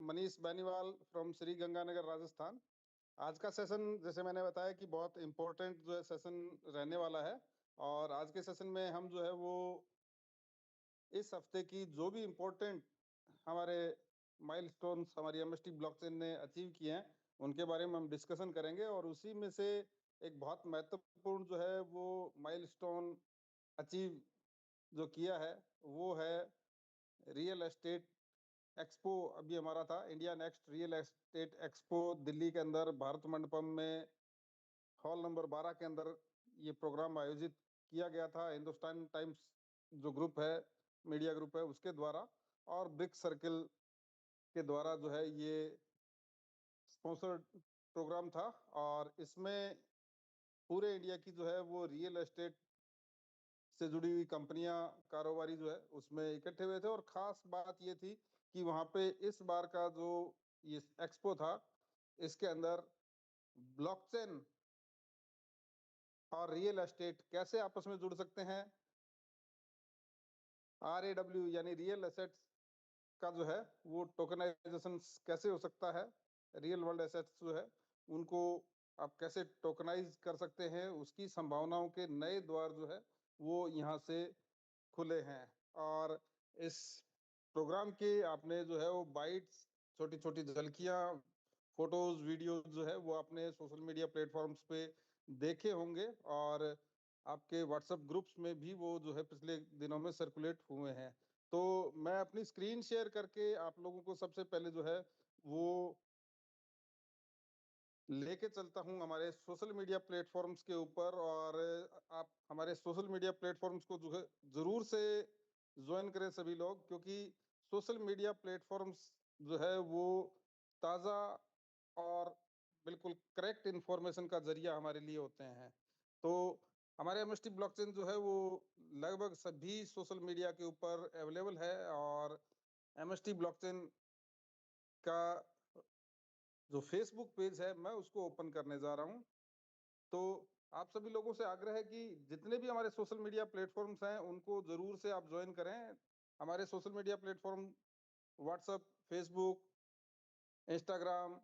Manish Beniwal from Shri Ganganagar Rajasthan. आज का session जैसे मैंने बताया कि बहुत इम्पोर्टेंट जो है सेशन रहने वाला है। और आज के सेशन में हम जो है वो इस हफ्ते की जो भी इम्पोर्टेंट हमारे माइलस्टोन्स हमारी एमएसटी ब्लॉकचेन ने अचीव किए हैं उनके बारे में हम डिस्कशन करेंगे। और उसी में से एक बहुत महत्वपूर्ण जो है वो माइलस्टोन अचीव जो किया है वो है रियल एस्टेट एक्सपो। अभी हमारा था India next real estate expo Delhi के अंदर भारत मंडपम में हॉल नंबर 12 के अंदर ये प्रोग्राम आयोजित किया गया था। हिंदुस्तान टाइम्स जो ग्रुप है, मीडिया ग्रुप है, उसके द्वारा और ब्रिक्स सर्किल के द्वारा जो है ये स्पॉन्सर्ड प्रोग्राम था। और इसमें पूरे इंडिया की जो है वो रियल एस्टेट से जुड़ी हुई कंपनियां, कारोबारी जो है उसमें इकट्ठे हुए थे। और खास बात ये थी कि वहां पे इस बार का जो ये एक्सपो था इसके अंदर ब्लॉकचेन और रियल एस्टेट कैसे आपस में जुड़ सकते हैं, RAW यानी रियल एसेट्स का जो है वो टोकनाइजेशन कैसे हो सकता है, रियल वर्ल्ड एसेट्स जो है उनको आप कैसे टोकनाइज कर सकते हैं, उसकी संभावनाओं के नए द्वार जो है वो यहाँ से खुले हैं। और इस प्रोग्राम के आपने जो है वो बाइट्स, छोटी छोटी झलकियां, फोटोज, वीडियोज जो है वो आपने सोशल मीडिया प्लेटफॉर्म्स पे देखे होंगे और आपके व्हाट्सएप ग्रुप्स में भी वो जो है पिछले दिनों में सर्कुलेट हुए हैं। तो मैं अपनी स्क्रीन शेयर करके आप लोगों को सबसे पहले जो है वो लेके चलता हूं हमारे सोशल मीडिया प्लेटफॉर्म्स के ऊपर। और आप हमारे सोशल मीडिया प्लेटफॉर्म्स को जो है जरूर से ज्वाइन करें सभी लोग, क्योंकि सोशल मीडिया प्लेटफॉर्म्स जो है वो ताज़ा और बिल्कुल करेक्ट इंफॉर्मेशन का जरिया हमारे लिए होते हैं। तो हमारे एमएसटी ब्लॉकचेन जो है वो लगभग सभी सोशल मीडिया के ऊपर अवेलेबल है। और एमएसटी ब्लॉकचेन का जो फेसबुक पेज है मैं उसको ओपन करने जा रहा हूं। तो आप सभी लोगों से आग्रह है कि जितने भी हमारे सोशल मीडिया प्लेटफॉर्म्स हैं उनको जरूर से आप ज्वाइन करें। हमारे social media platform WhatsApp, Facebook, Instagram,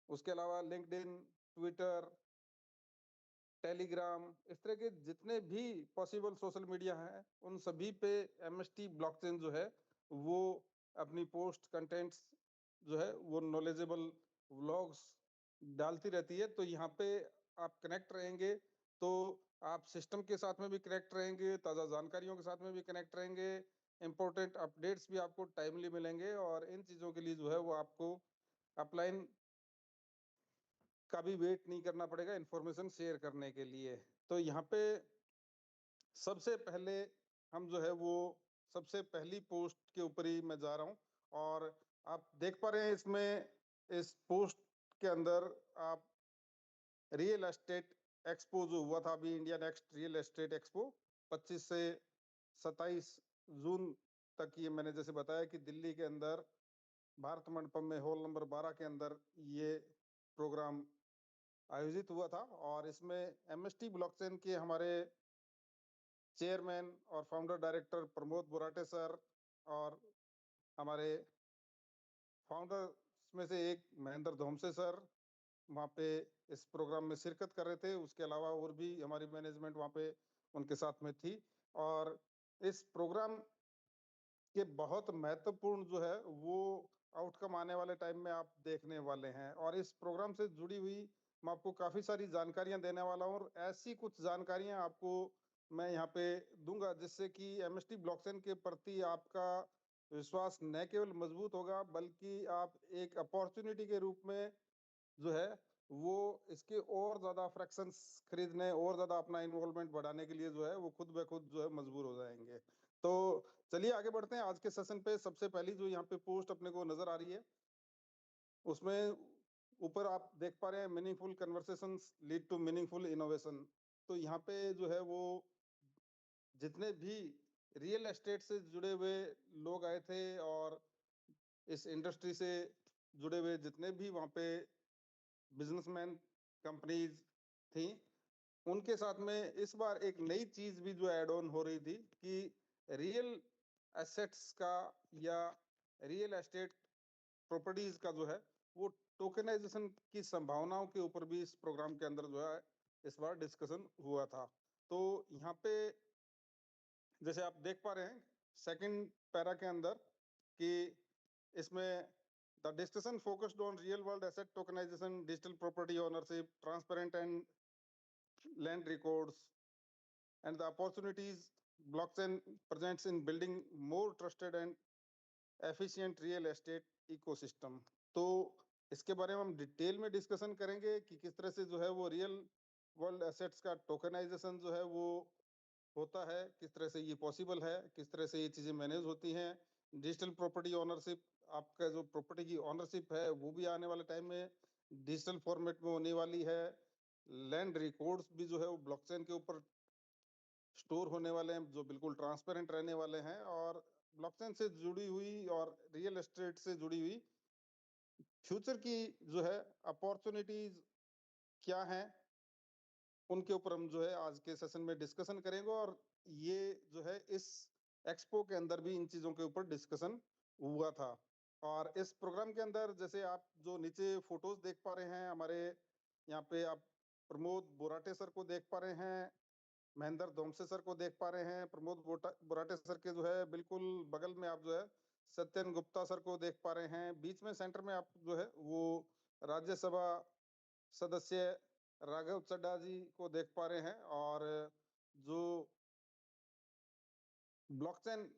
उसके अलावा लिंक्डइन, ट्विटर, टेलीग्राम, इस तरह के जितने भी पॉसिबल सोशल मीडिया हैं उन सभी पे एमएसटी ब्लॉकचेन जो है वो अपनी पोस्ट कंटेंट्स जो है वो नॉलेजेबल व्लॉग्स डालती रहती है। तो यहाँ पे आप कनेक्ट रहेंगे तो आप सिस्टम के साथ में भी कनेक्ट रहेंगे, ताज़ा जानकारियों के साथ में भी कनेक्ट रहेंगे, इंपॉर्टेंट अपडेट्स भी आपको टाइमली मिलेंगे। और इन चीज़ों के लिए जो है वो आपको अपलाइन का भी वेट नहीं करना पड़ेगा इंफॉर्मेशन शेयर करने के लिए। तो यहाँ पे सबसे पहले हम जो है वो सबसे पहली पोस्ट के ऊपर ही मैं जा रहा हूँ। और आप देख पा रहे हैं इसमें इस पोस्ट के अंदर आप रियल एस्टेट एक्सपो जो हुआ था अभी, India next real estate expo 25 से 27 जून तक, ये मैंने जैसे बताया कि दिल्ली के अंदर भारत मंडपम में हॉल नंबर 12 के अंदर ये प्रोग्राम आयोजित हुआ था। और इसमें एमएसटी ब्लॉकचेन के हमारे चेयरमैन और founder director Pramod Borate sir और हमारे फाउंडर्स में से एक महेंद्र धोमसे सर वहाँ पे इस प्रोग्राम में शिरकत कर रहे थे। उसके अलावा और भी हमारी मैनेजमेंट वहाँ पे उनके साथ में थी। और इस प्रोग्राम के बहुत महत्वपूर्ण जो है वो आउटकम आने वाले टाइम में आप देखने वाले हैं। और इस प्रोग्राम से जुड़ी हुई मैं आपको काफी सारी जानकारियां देने वाला हूं। और ऐसी कुछ जानकारियां आपको मैं यहाँ पे दूंगा जिससे कि एमएसटी ब्लॉकचेन के प्रति आपका विश्वास न केवल मजबूत होगा बल्कि आप एक अपॉर्चुनिटी के रूप में जो है वो इसके और ज्यादा फ्रैक्शंस खरीदने और ज्यादा अपना इन्वॉल्वमेंट बढ़ाने के लिए जो है वो खुद ब खुद जो है मजबूर हो जाएंगे। तो चलिए आगे बढ़ते हैं आज के सेशन पे। सबसे पहली जो यहाँ पे पोस्ट अपने को नजर आ रही है उसमें ऊपर आप देख पा रहे हैं meaningful conversations lead to meaningful innovation. तो यहाँ पे जो है वो जितने भी रियल एस्टेट से जुड़े हुए लोग आए थे और इस इंडस्ट्री से जुड़े हुए जितने भी वहाँ पे बिजनेसमैन कंपनीज थी उनके साथ में इस बार एक नई चीज भी जो ऐड ऑन हो रही थी कि रियल एसेट्स का या रियल एस्टेट प्रॉपर्टीज का जो है वो टोकनाइजेशन की संभावनाओं के ऊपर भी इस प्रोग्राम के अंदर जो है इस बार डिस्कशन हुआ था। तो यहाँ पे जैसे आप देख पा रहे हैं सेकंड पैरा के अंदर कि इसमें the discussion focused on real world asset tokenisation, digital property ownership, transparent and land records and the opportunities blockchain presents in building more trusted and efficient real estate ecosystem। तो इसके बारे में हम detail में डिस्कशन करेंगे कि किस तरह से जो है वो रियल वर्ल्ड एसेट्स का टोकनाइजेशन जो है वो होता है, किस तरह से ये पॉसिबल है, किस तरह से ये चीजें मैनेज होती हैं। डिजिटल प्रॉपर्टी ओनरशिप, आपका जो प्रॉपर्टी की ओनरशिप है वो भी आने वाले टाइम में डिजिटल फॉर्मेट में होने वाली है। लैंड रिकॉर्ड्स भी जो है वो ब्लॉकचेन के ऊपर स्टोर होने वाले हैं, जो बिल्कुल ट्रांसपेरेंट रहने वाले हैं। और ब्लॉकचेन से जुड़ी हुई और रियल एस्टेट से जुड़ी हुई फ्यूचर की जो है अपॉर्चुनिटीज क्या हैं, उनके ऊपर हम जो है आज के सेशन में डिस्कशन करेंगे। और ये जो है इस एक्सपो के अंदर भी इन चीजों के ऊपर डिस्कशन हुआ था। और इस प्रोग्राम के अंदर जैसे आप जो नीचे फोटोज देख पा रहे हैं हमारे, यहाँ पे आप प्रमोद बोराटे सर को देख पा रहे हैं, महेंद्र धोमसे सर को देख पा रहे हैं। प्रमोद बोराटे सर के जो है बिल्कुल बगल में आप जो है सत्यन गुप्ता सर को देख पा रहे हैं। बीच में सेंटर में आप जो है वो राज्यसभा सदस्य राघव चड्ढा जी को देख पा रहे हैं। और जो ब्लॉकचेन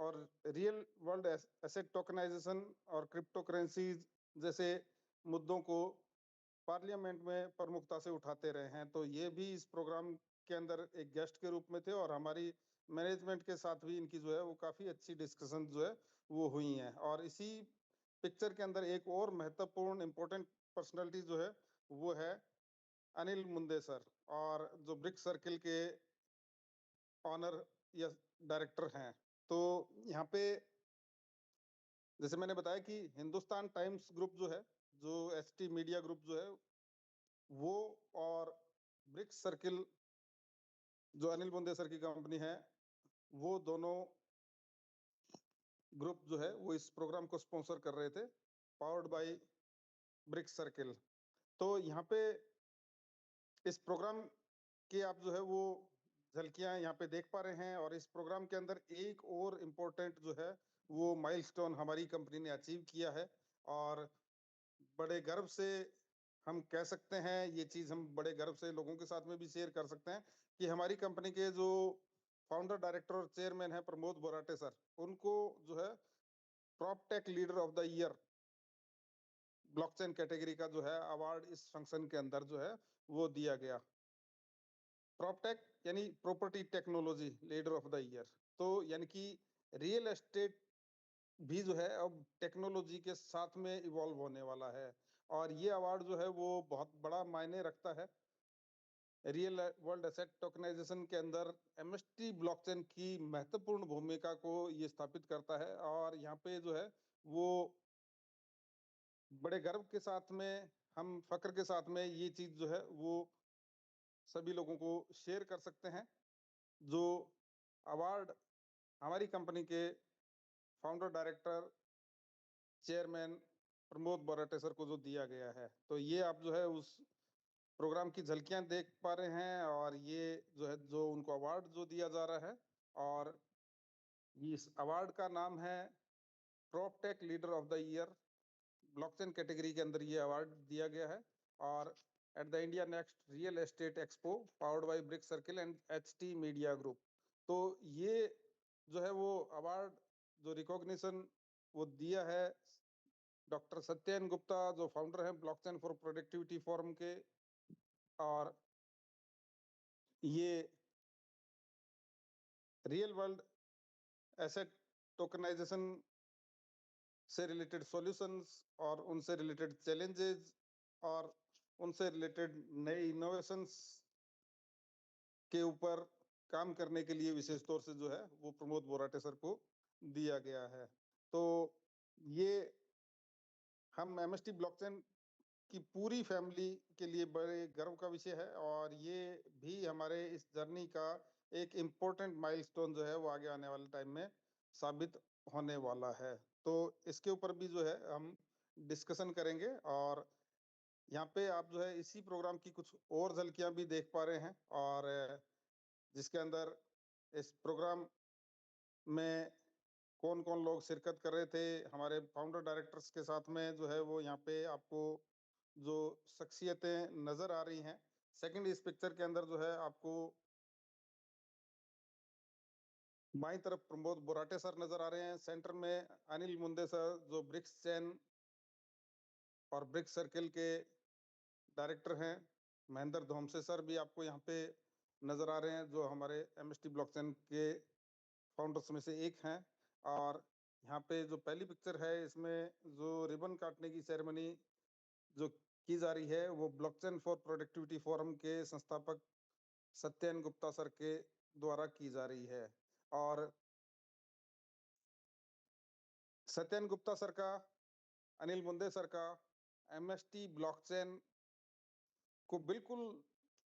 और रियल वर्ल्ड एसेट टोकनाइजेशन और क्रिप्टो करेंसीज जैसे मुद्दों को पार्लियामेंट में प्रमुखता से उठाते रहे हैं। तो ये भी इस प्रोग्राम के अंदर एक गेस्ट के रूप में थे और हमारी मैनेजमेंट के साथ भी इनकी जो है वो काफी अच्छी डिस्कशन जो है वो हुई हैं। और इसी पिक्चर के अंदर एक और महत्वपूर्ण इंपॉर्टेंट पर्सनालिटी जो है वो है अनिल मुंदे सर, और जो ब्रिक्स सर्किल के ऑनर या डायरेक्टर हैं। तो यहाँ पे जैसे मैंने बताया कि हिंदुस्तान टाइम्स ग्रुप जो है, जो एसटी मीडिया ग्रुप जो है वो, और ब्रिक्स सर्किल जो अनिल मुंदे सर की कंपनी है, वो दोनों ग्रुप जो है वो इस प्रोग्राम को स्पॉन्सर कर रहे थे, पावर्ड बाय ब्रिक्स सर्किल। तो यहाँ पे इस प्रोग्राम के आप जो है वो झलकियां यहाँ पे देख पा रहे हैं। और इस प्रोग्राम के अंदर एक और इम्पोर्टेंट जो है वो माइलस्टोन हमारी कंपनी ने अचीव किया है। और बड़े गर्व से हम कह सकते हैं, ये चीज हम बड़े गर्व से लोगों के साथ में भी शेयर कर सकते हैं कि हमारी कंपनी के जो फाउंडर डायरेक्टर और चेयरमैन है प्रमोद बोराटे सर, उनको जो है proptech leader of the year blockchain category का जो है अवार्ड इस फंक्शन के अंदर जो है वो दिया गया। प्रॉपटेक यानी property technology leader of the year. तो यानी कि रियल एस्टेट भी जो है अब टेक्नोलॉजी के साथ में इवॉल्व होने वाला है। और ये अवार्ड जो है वो बहुत बड़ा मायने रखता है रियल वर्ल्ड एसेट टोकनाइजेशन के अंदर। एमएसटी ब्लॉकचेन की महत्वपूर्ण भूमिका को ये स्थापित करता है। और यहाँ पे जो है वो बड़े गर्व के साथ में, हम फक्र के साथ में ये चीज जो है वो सभी लोगों को शेयर कर सकते हैं। जो अवार्ड हमारी कंपनी के founder director chairman Pramod Borate sir को जो दिया गया है, तो ये आप जो है उस प्रोग्राम की झलकियां देख पा रहे हैं। और ये जो है जो उनको अवार्ड जो दिया जा रहा है, और इस अवार्ड का नाम है proptech leader of the year. Blockchain category के अंदर ये अवार्ड दिया गया है। और at the India next real estate expo powered by brick circle and HT media group. तो ये जो है वो अवार्ड जो रिकॉग्निशन वो दिया है डॉक्टर सत्यन गुप्ता, जो फाउंडर है ब्लॉकचेन फॉर प्रोडक्टिविटी फोरम के। और ये रियल वर्ल्ड एसेट टोकनाइजेशन से रिलेटेड सॉल्यूशंस और उनसे रिलेटेड चैलेंजेस और उनसे रिलेटेड नए इनोवेशंस के ऊपर काम करने के लिए विशेष तौर से जो है वो प्रमोद बोराटे सर को दिया गया है। तो ये हम एमएसटी ब्लॉकचेन की पूरी फैमिली के लिए बड़े गर्व का विषय है। और ये भी हमारे इस जर्नी का एक इम्पोर्टेंट माइलस्टोन जो है वो आगे आने वाले टाइम में साबित होने वाला है। तो इसके ऊपर भी जो है हम डिस्कशन करेंगे और यहाँ पे आप जो है इसी प्रोग्राम की कुछ और झलकियाँ भी देख पा रहे हैं और जिसके अंदर इस प्रोग्राम में कौन-कौन लोग शिरकत कर रहे थे, हमारे फाउंडर डायरेक्टर्स के साथ में जो है वो यहाँ पे आपको जो शख्सियतें नज़र आ रही हैं। सेकंड इस पिक्चर के अंदर जो है आपको बाईं तरफ प्रमोद बोराटे सर नज़र आ रहे हैं, सेंटर में अनिल मुंदे सर जो ब्रिक्स चेन और ब्रिक्स सर्किल के डायरेक्टर हैं। महेंद्र धोमसे सर भी आपको यहाँ पे नज़र आ रहे हैं जो हमारे एमएसटी ब्लॉकचेन के फाउंडर्स में से एक हैं और यहाँ पे जो पहली पिक्चर है इसमें जो रिबन काटने की सेरेमनी जो की जा रही है वो ब्लॉकचेन फॉर प्रोडक्टिविटी फोरम के संस्थापक सत्येन गुप्ता सर के द्वारा की जा रही है और सत्येन गुप्ता सर का, अनिल मुंदे सर का एमएसटी ब्लॉकचेन को बिल्कुल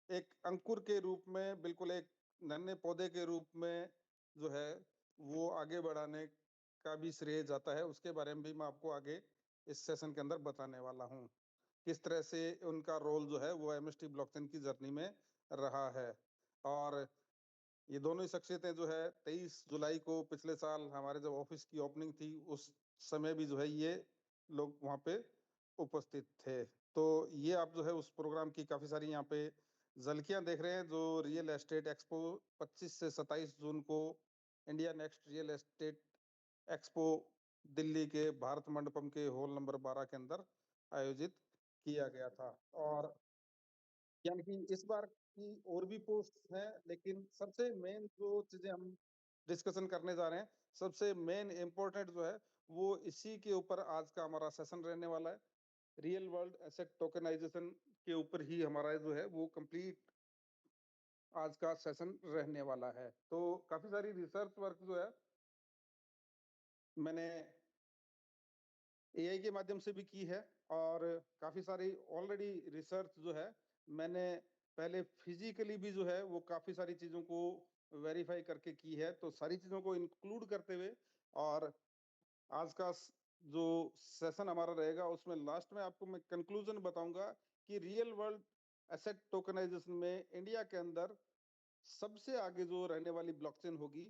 एक अंकुर के रूप में, बिल्कुल एक नन्हे पौधे के रूप में जो है वो आगे बढ़ाने का भी श्रेय जाता है। उसके बारे में भी मैं आपको आगे इस सेशन के अंदर बताने वाला हूँ। किस तरह से उनका रोल जो है वो एमएसटी ब्लॉकचेन की जर्नी में रहा है और ये दोनों ही शख्सियतें जो है 23 जुलाई को पिछले साल हमारे जब ऑफिस की ओपनिंग थी उस समय भी जो है ये लोग वहाँ पे उपस्थित थे। तो ये आप जो है उस प्रोग्राम की काफ़ी सारी यहाँ पे झलकियाँ देख रहे हैं जो रियल एस्टेट एक्सपो 25 से 27 जून को India next real estate expo Delhi के भारत मंडपम के हॉल नंबर 12 के अंदर आयोजित किया गया था और यानी कि इस बार की और भी पोस्ट हैं, लेकिन सबसे मेन जो चीज़ें हम डिस्कशन करने जा रहे हैं, सबसे मेन इम्पोर्टेंट जो है, वो इसी के ऊपर आज का हमारा सेशन रहने वाला है। रियल वर्ल्ड एसेट टोकेनाइजेशन के ऊपर ही हमारा जो है वो कंप्लीट आज का सेशन रहने वाला है। तो काफ़ी सारी रिसर्च वर्क जो है, मैंने एआई के माध्यम से भी की है और काफ़ी सारी ऑलरेडी रिसर्च जो है मैंने पहले फिजिकली भी जो है वो काफ़ी सारी चीज़ों को वेरीफाई करके की है। तो सारी चीज़ों को इंक्लूड करते हुए और आज का जो सेशन हमारा रहेगा उसमें लास्ट में आपको मैं कंक्लूजन बताऊंगा कि रियल वर्ल्ड एसेट टोकनाइजेशन में इंडिया के अंदर सबसे आगे जो रहने वाली ब्लॉकचेन होगी,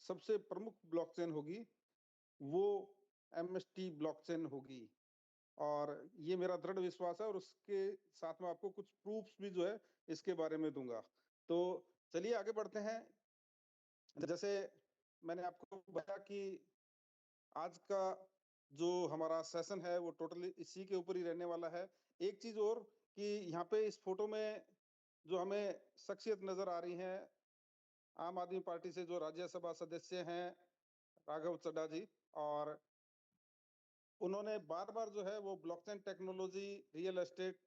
सबसे प्रमुख ब्लॉकचेन होगी, वो एमएसटी ब्लॉकचेन होगी और ये मेरा दृढ़ विश्वास है और उसके साथ में आपको कुछ प्रूफ्स भी जो है इसके बारे में दूंगा। तो चलिए आगे बढ़ते हैं। जैसे मैंने आपको बताया कि आज का जो हमारा सेशन है वो टोटली इसी के ऊपर ही रहने वाला है। एक चीज और कि यहाँ पे इस फोटो में जो हमें शख्सियत नजर आ रही हैं, आम आदमी पार्टी से जो राज्यसभा सदस्य हैं राघव चड्ढा जी, और उन्होंने बार-बार जो है वो ब्लॉकचेन टेक्नोलॉजी, रियल एस्टेट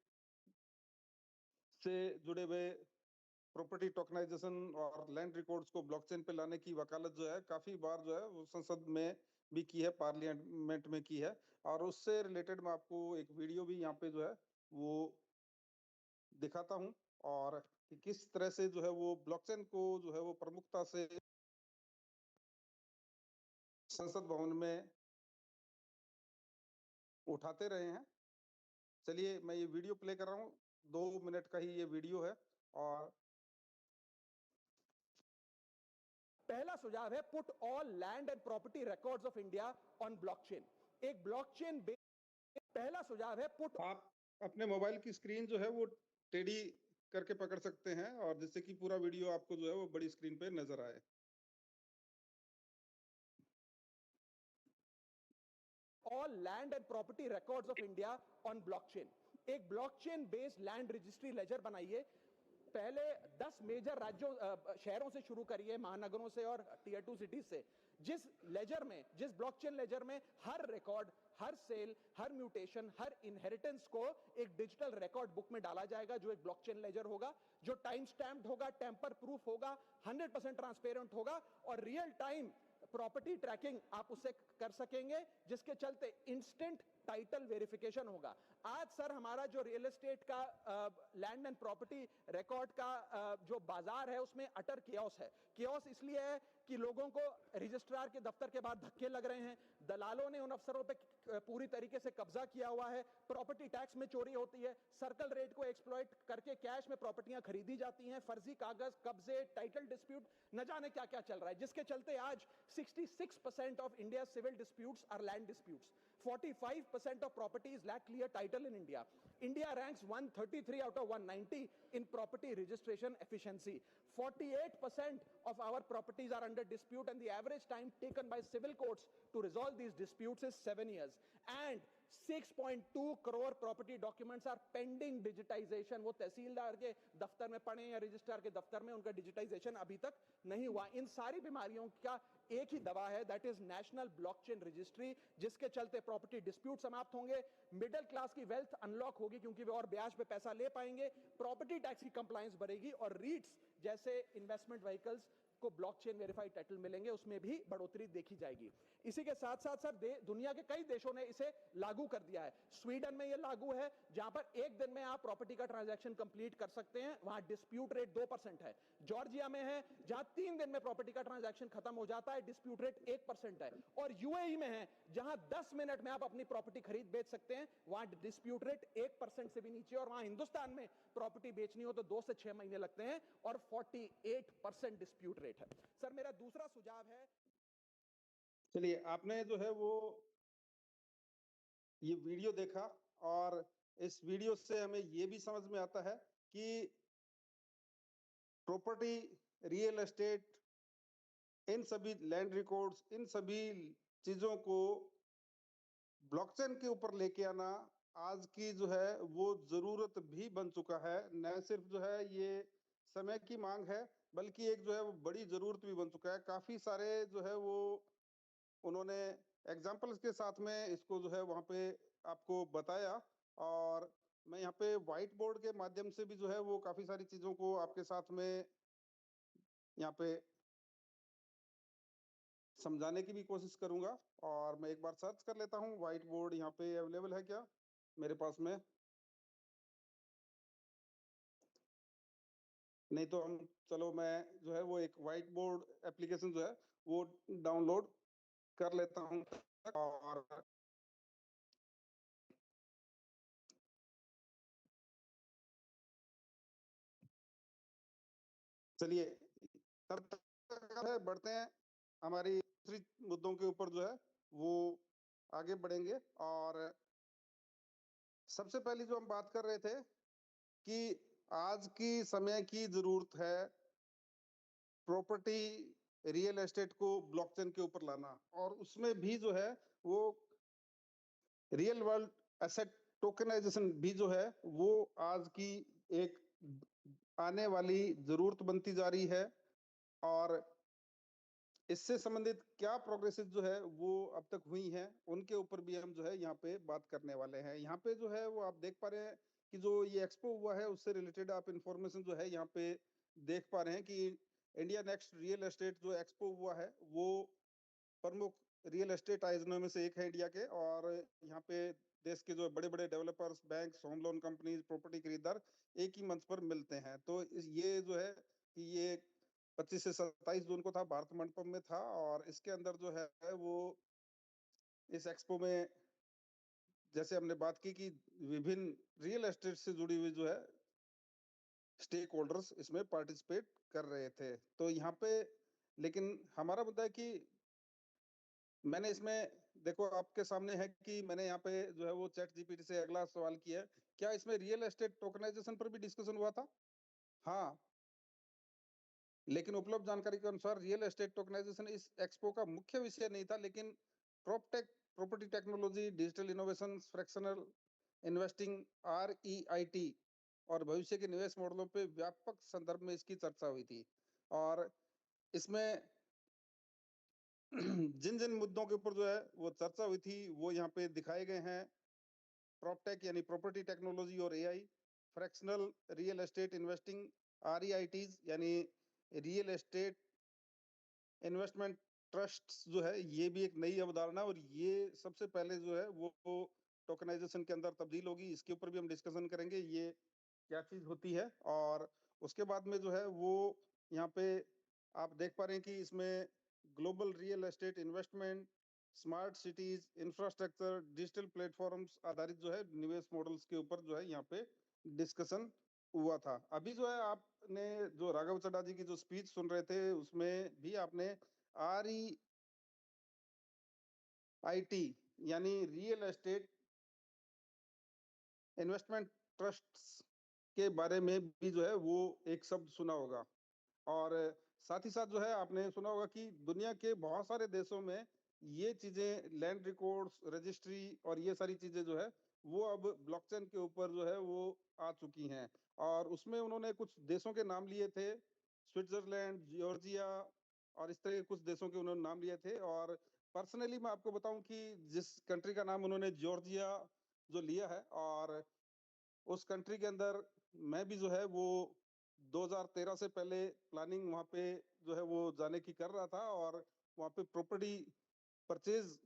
से जुड़े हुए प्रॉपर्टी टोकनाइजेशन और लैंड रिकॉर्ड्स को ब्लॉकचेन पे लाने की वकालत जो है काफी बार जो है वो संसद में भी की है, पार्लियामेंट में की है और उससे रिलेटेड मैं आपको एक वीडियो भी यहाँ पे जो है वो दिखाता हूँ और कि किस तरह से जो है वो ब्लॉकचेन को जो है वो प्रमुखता से संसद भवन में उठाते रहे हैं। चलिए मैं ये वीडियो प्ले कर रहा हूँ, 2 मिनट का ही ये वीडियो है और पहला सुझाव है put all land and property records of India on blockchain. एक ब्लॉकचेन पहला सुझाव है पुट आप अपने मोबाइल की स्क्रीन जो है वो टेढ़ी करके पकड़ सकते हैं और जिससे कि पूरा वीडियो आपको जो है वो बड़ी स्क्रीन पे नजर आए। All land and property records of India on blockchain. एक blockchain based land registry ledger बनाइए। पहले 10 मेजर राज्यों शहरों से शुरू करिए, महानगरों से और टीयर 2 सिटीज से। जिस लेजर में, जिस ब्लॉकचेन लेजर में हर रिकॉर्ड, हर सेल, हर म्यूटेशन, हर इनहेरिटेंस को एक डिजिटल रिकॉर्ड बुक में डाला जाएगा जो एक ब्लॉकचेन लेजर होगा, जो टाइम स्टैम्प्ड होगा, टेम्पर प्रूफ होगा, 100% ट्रांसपेरेंट होगा और रियल टाइम प्रॉपर्टी ट्रैकिंग आप उससे कर सकेंगे, जिसके चलते इंस्टेंट टाइटल वेरिफिकेशन होगा। आज सर हमारा जो रियल एस्टेट का लैंड एंड प्रॉपर्टी रिकॉर्ड का जो बाजार है उसमें अटर कियोस है। कियोस इसलिए है कि लोगों को रजिस्ट्रार के दफ्तर के बाहर धक्के लग रहे हैं, दलालों ने उन अफसरों पे पूरी तरीके से कब्जा किया हुआ है, प्रॉपर्टी टैक्स में चोरी होती है, सर्कल रेट को एक्सप्लॉइट करके कैश में प्रॉपर्टियां खरीदी जाती हैं, फर्जी कागज, कब्जे, टाइटल डिस्प्यूट, न जाने क्या क्या चल रहा है, जिसके चलते आज 66% of India civil disputes are land disputes, 45% of properties lack clear title in India. India ranks 133 out of 190 in property registration efficiency. 48% of our properties are under dispute, and the average time taken by civil courts to resolve these disputes is 7 years. And 6.2 crore property documents are pending digitization. वो तहसीलदार के दफ्तर में पड़े या registrar के दफ्तर में, उनका डिजिटाइजेशन अभी तक नहीं हुआ. इन सारी बीमारियों का एक ही दवा है, that is national blockchain registry, जिसके चलते प्रॉपर्टी डिस्प्यूट समाप्त होंगे, मिडिल क्लास की वेल्थ अनलॉक होगी क्योंकि वे और ब्याज पे पैसा ले पाएंगे, प्रॉपर्टी टैक्स की कंप्लायंस बढ़ेगी और रीट्स जैसे इन्वेस्टमेंट व्हीकल्स को ब्लॉकचेन वेरीफाइड टाइटल मिलेंगे, उसमें भी बढ़ोतरी देखी जाएगी. इसी के साथ साथ सर दुनिया के कई देशों ने इसे लागू कर दिया है. स्वीडन में यह लागू है, जहां पर एक दिन में आप प्रॉपर्टी का ट्रांजैक्शन कंप्लीट कर सकते हैं, वहां डिस्प्यूट रेट 2% है. जॉर्जिया में है, जहां 3 दिन में प्रॉपर्टी का ट्रांजैक्शन खत्म हो जाता है, डिस्प्यूट रेट 1% है. और यूएई में है, जहां 10 मिनट में आप अपनी प्रॉपर्टी खरीद बेच सकते हैं, वहां डिस्प्यूट रेट 1% से भी नीचे. और वहां हिंदुस्तान में प्रॉपर्टी बेचनी हो तो 2 से 6 महीने लगते हैं और 48% डिस्प्यूट रेट है. सर मेरा दूसरा सुझाव है, चलिए, आपने जो है वो ये वीडियो देखा, और इस वीडियो से हमें ये भी समझ में आता है कि प्रॉपर्टी, रियल एस्टेट, इन सभी लैंड रिकॉर्ड्स, इन सभी चीजों को ब्लॉकचेन के ऊपर लेके आना आज की जो है वो जरूरत भी बन चुका है. न सिर्फ जो है ये समय की मांग है, बल्कि एक जो है वो बड़ी जरूरत भी बन चुका है. काफी सारे जो है वो उन्होंने एग्जाम्पल्स के साथ में इसको जो है वहां पे आपको बताया, और मैं यहाँ पे व्हाइट बोर्ड के माध्यम से भी जो है वो काफी सारी चीजों को आपके साथ में यहाँ पे समझाने की भी कोशिश करूंगा. और मैं एक बार सर्च कर लेता हूँ, व्हाइट बोर्ड यहाँ पे अवेलेबल है क्या मेरे पास में. नहीं तो हम, चलो मैं जो है वो एक व्हाइट बोर्ड एप्लीकेशन जो है वो डाउनलोड कर लेता हूँ. और चलिए, तब तक है बढ़ते हैं हमारी दूसरी मुद्दों के ऊपर जो है वो आगे बढ़ेंगे. और सबसे पहले जो हम बात कर रहे थे कि आज की समय की जरूरत है प्रॉपर्टी, रियल एस्टेट को ब्लॉकचेन के ऊपर लाना, और उसमें भी जो है वो रियल वर्ल्ड एसेट टोकनाइजेशन भी जो है वो आज की एक आने वाली जरूरत बनती जा रही है. और इससे संबंधित क्या प्रोग्रेसेस जो है वो अब तक हुई हैं, उनके ऊपर भी हम जो है यहाँ पे बात करने वाले हैं. यहाँ पे जो है वो आप देख पा रहे हैं कि जो ये एक्सपो हुआ है उससे रिलेटेड आप इंफॉर्मेशन जो है यहाँ पे देख पा रहे हैं कि इंडिया नेक्स्ट रियल एस्टेट जो एक्सपो हुआ है वो प्रमुख रियल एस्टेट आयोजनों में से एक है इंडिया के. और यहाँ पे देश के जो बड़े बड़े developers, banks, home loan companies, property खरीदार एक ही मंच पर मिलते हैं. तो ये जो है कि ये 25 से 27 जून को था, भारत मंडपम में था. और इसके अंदर जो है वो इस एक्सपो में जैसे हमने बात की कि विभिन्न रियल एस्टेट से जुड़ी हुई जो है स्टेक होल्डर्स इसमें पार्टिसिपेट कर रहे थे. तो यहाँ पे लेकिन हमारा मुद्दा है कि मैंने इसमें, देखो आपके सामने है कि मैंने यहाँ पे जो है वो चैट जीपीटी से अगला सवाल किया है, क्या इसमें रियल एस्टेट टोकनाइजेशन पर भी डिस्कशन हुआ था? हाँ, लेकिन उपलब्ध जानकारी के अनुसार रियल एस्टेट टोकनाइजेशन इस एक्सपो का मुख्य विषय नहीं था, लेकिन proptech, property technology, digital innovation, fractional investing, REIT और भविष्य के निवेश मॉडलों पे व्यापक संदर्भ में इसकी चर्चा हुई थी. और इसमें जिन जिन मुद्दों के ऊपर जो है वो चर्चा हुई थी वो यहाँ पे दिखाए गए हैं. प्रॉपटेक यानी प्रॉपर्टी टेक्नोलॉजी और AI, fractional real estate investing, REITs यानी रियल एस्टेट इन्वेस्टमेंट ट्रस्ट जो है ये भी एक नई अवधारणा, और ये सबसे पहले जो है वो टोकनाइजेशन के अंदर तब्दील होगी. इसके ऊपर भी हम डिस्कशन करेंगे ये क्या चीज होती है. और उसके बाद में जो है वो यहाँ पे आप देख पा रहे हैं कि इसमें global real estate investment, smart cities, infrastructure, digital platforms आधारित जो है निवेश मॉडल्स के ऊपर जो है यहाँ पे डिस्कशन हुआ था। अभी जो है आपने जो राघव चड्ढा जी की जो स्पीच सुन रहे थे उसमें भी आपने REIT यानी रियल एस्टेट इन्वेस्टमेंट ट्रस्ट्स के बारे में भी जो है वो एक शब्द सुना होगा। और साथ ही साथ जो है आपने सुना होगा कि दुनिया के बहुत सारे देशों में ये चीजें, लैंड रिकॉर्ड्स, रजिस्ट्री और ये सारी चीजें जो है वो अब ब्लॉकचेन के ऊपर जो है वो आ चुकी हैं। और उसमें उन्होंने कुछ देशों के नाम लिए थे, स्विट्जरलैंड, जॉर्जिया और इस तरह के कुछ देशों के उन्होंने नाम लिए थे। और पर्सनली मैं आपको बताऊं कि जिस कंट्री का नाम उन्होंने जॉर्जिया जो लिया है, और उस कंट्री के अंदर मैं भी जो है वो 2013 से पहले प्लानिंग वहाँ पे जो है वो जाने की कर रहा था। और वहाँ पे प्रॉपर्टी परचेज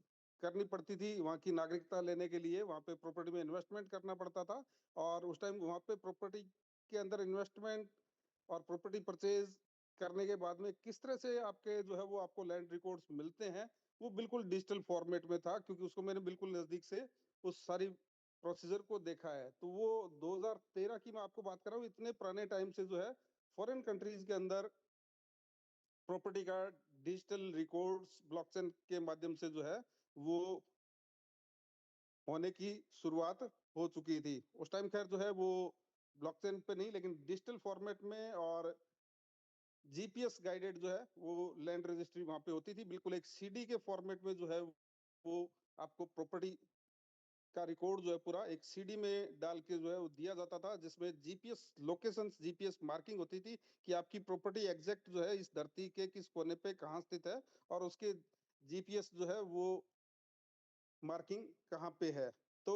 करनी पड़ती थी, वहाँ की नागरिकता लेने के लिए वहाँ पे प्रॉपर्टी में इन्वेस्टमेंट करना पड़ता था। और उस टाइम वहाँ पे प्रॉपर्टी के अंदर इन्वेस्टमेंट और प्रॉपर्टी परचेज करने के बाद में किस तरह से आपके जो है वो आपको लैंड रिकॉर्ड्स मिलते हैं, वो बिल्कुल डिजिटल फॉर्मेट में था, क्योंकि उसको मैंने बिल्कुल नजदीक से उस सारी प्रोसीजर को देखा है। तो वो 2013 की मैं आपको बात कर रहा हूँ, इतने पुराने टाइम से जो है फॉरेन कंट्रीज के अंदर प्रॉपर्टी का डिजिटल रिकॉर्ड्स ब्लॉकचेन के माध्यम से जो है वो होने की शुरुआत हो चुकी थी। उस टाइम खैर जो है वो ब्लॉकचेन पे नहीं, लेकिन डिजिटल फॉर्मेट में और जीपीएस गाइडेड जो है वो लैंड रजिस्ट्री वहां पे होती थी। बिल्कुल एक सीडी के फॉर्मेट में जो है वो आपको प्रॉपर्टी का रिकॉर्ड जो है पूरा एक सीडी में डाल के जो है वो दिया जाता था, जिसमें जीपीएस लोकेशन, जीपीएस मार्किंग होती थी कि आपकी प्रॉपर्टी एग्जैक्ट जो है इस धरती के किस कोने पे कहाँ स्थित है, और उसके जीपीएस जो है वो मार्किंग कहाँ पे है। तो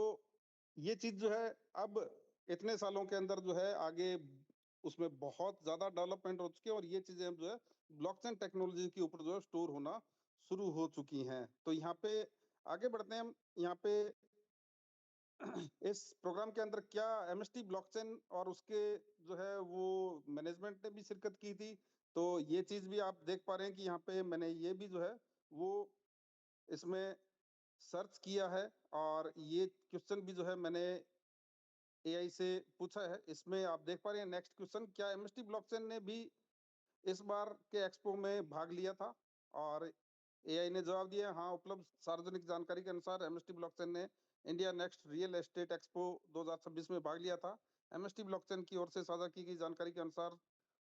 ये चीज जो है अब इतने सालों के अंदर जो है आगे उसमें बहुत ज्यादा डेवलपमेंट हो चुकी है, और ये चीजें अब जो है ब्लॉकचेन टेक्नोलॉजी के ऊपर जो है स्टोर होना शुरू हो चुकी हैं। तो यहाँ पे आगे बढ़ते हैं हम। यहाँ पे इस प्रोग्राम के अंदर क्या एमएसटी ब्लॉकचेन और उसके जो है वो मैनेजमेंट ने भी शिरकत की थी। तो ये चीज भी आप देख पा रहे हैं कि यहाँ पे मैंने ये भी जो है वो इसमें सर्च किया है, और ये क्वेश्चन भी जो है मैंने एआई से पूछा है। इसमें आप देख पा रहे हैं नेक्स्ट क्वेश्चन, क्या एमएसटी ब्लॉकचेन ने भी इस बार के एक्सपो में भाग लिया था? और एआई ने जवाब दिया, हाँ, उपलब्ध सार्वजनिक जानकारी के अनुसार एमएसटी ब्लॉकचेन ने India next real estate expo 2026 में भाग लिया था। एमएसटी ब्लॉकचेन की ओर से साझा की गई जानकारी के अनुसार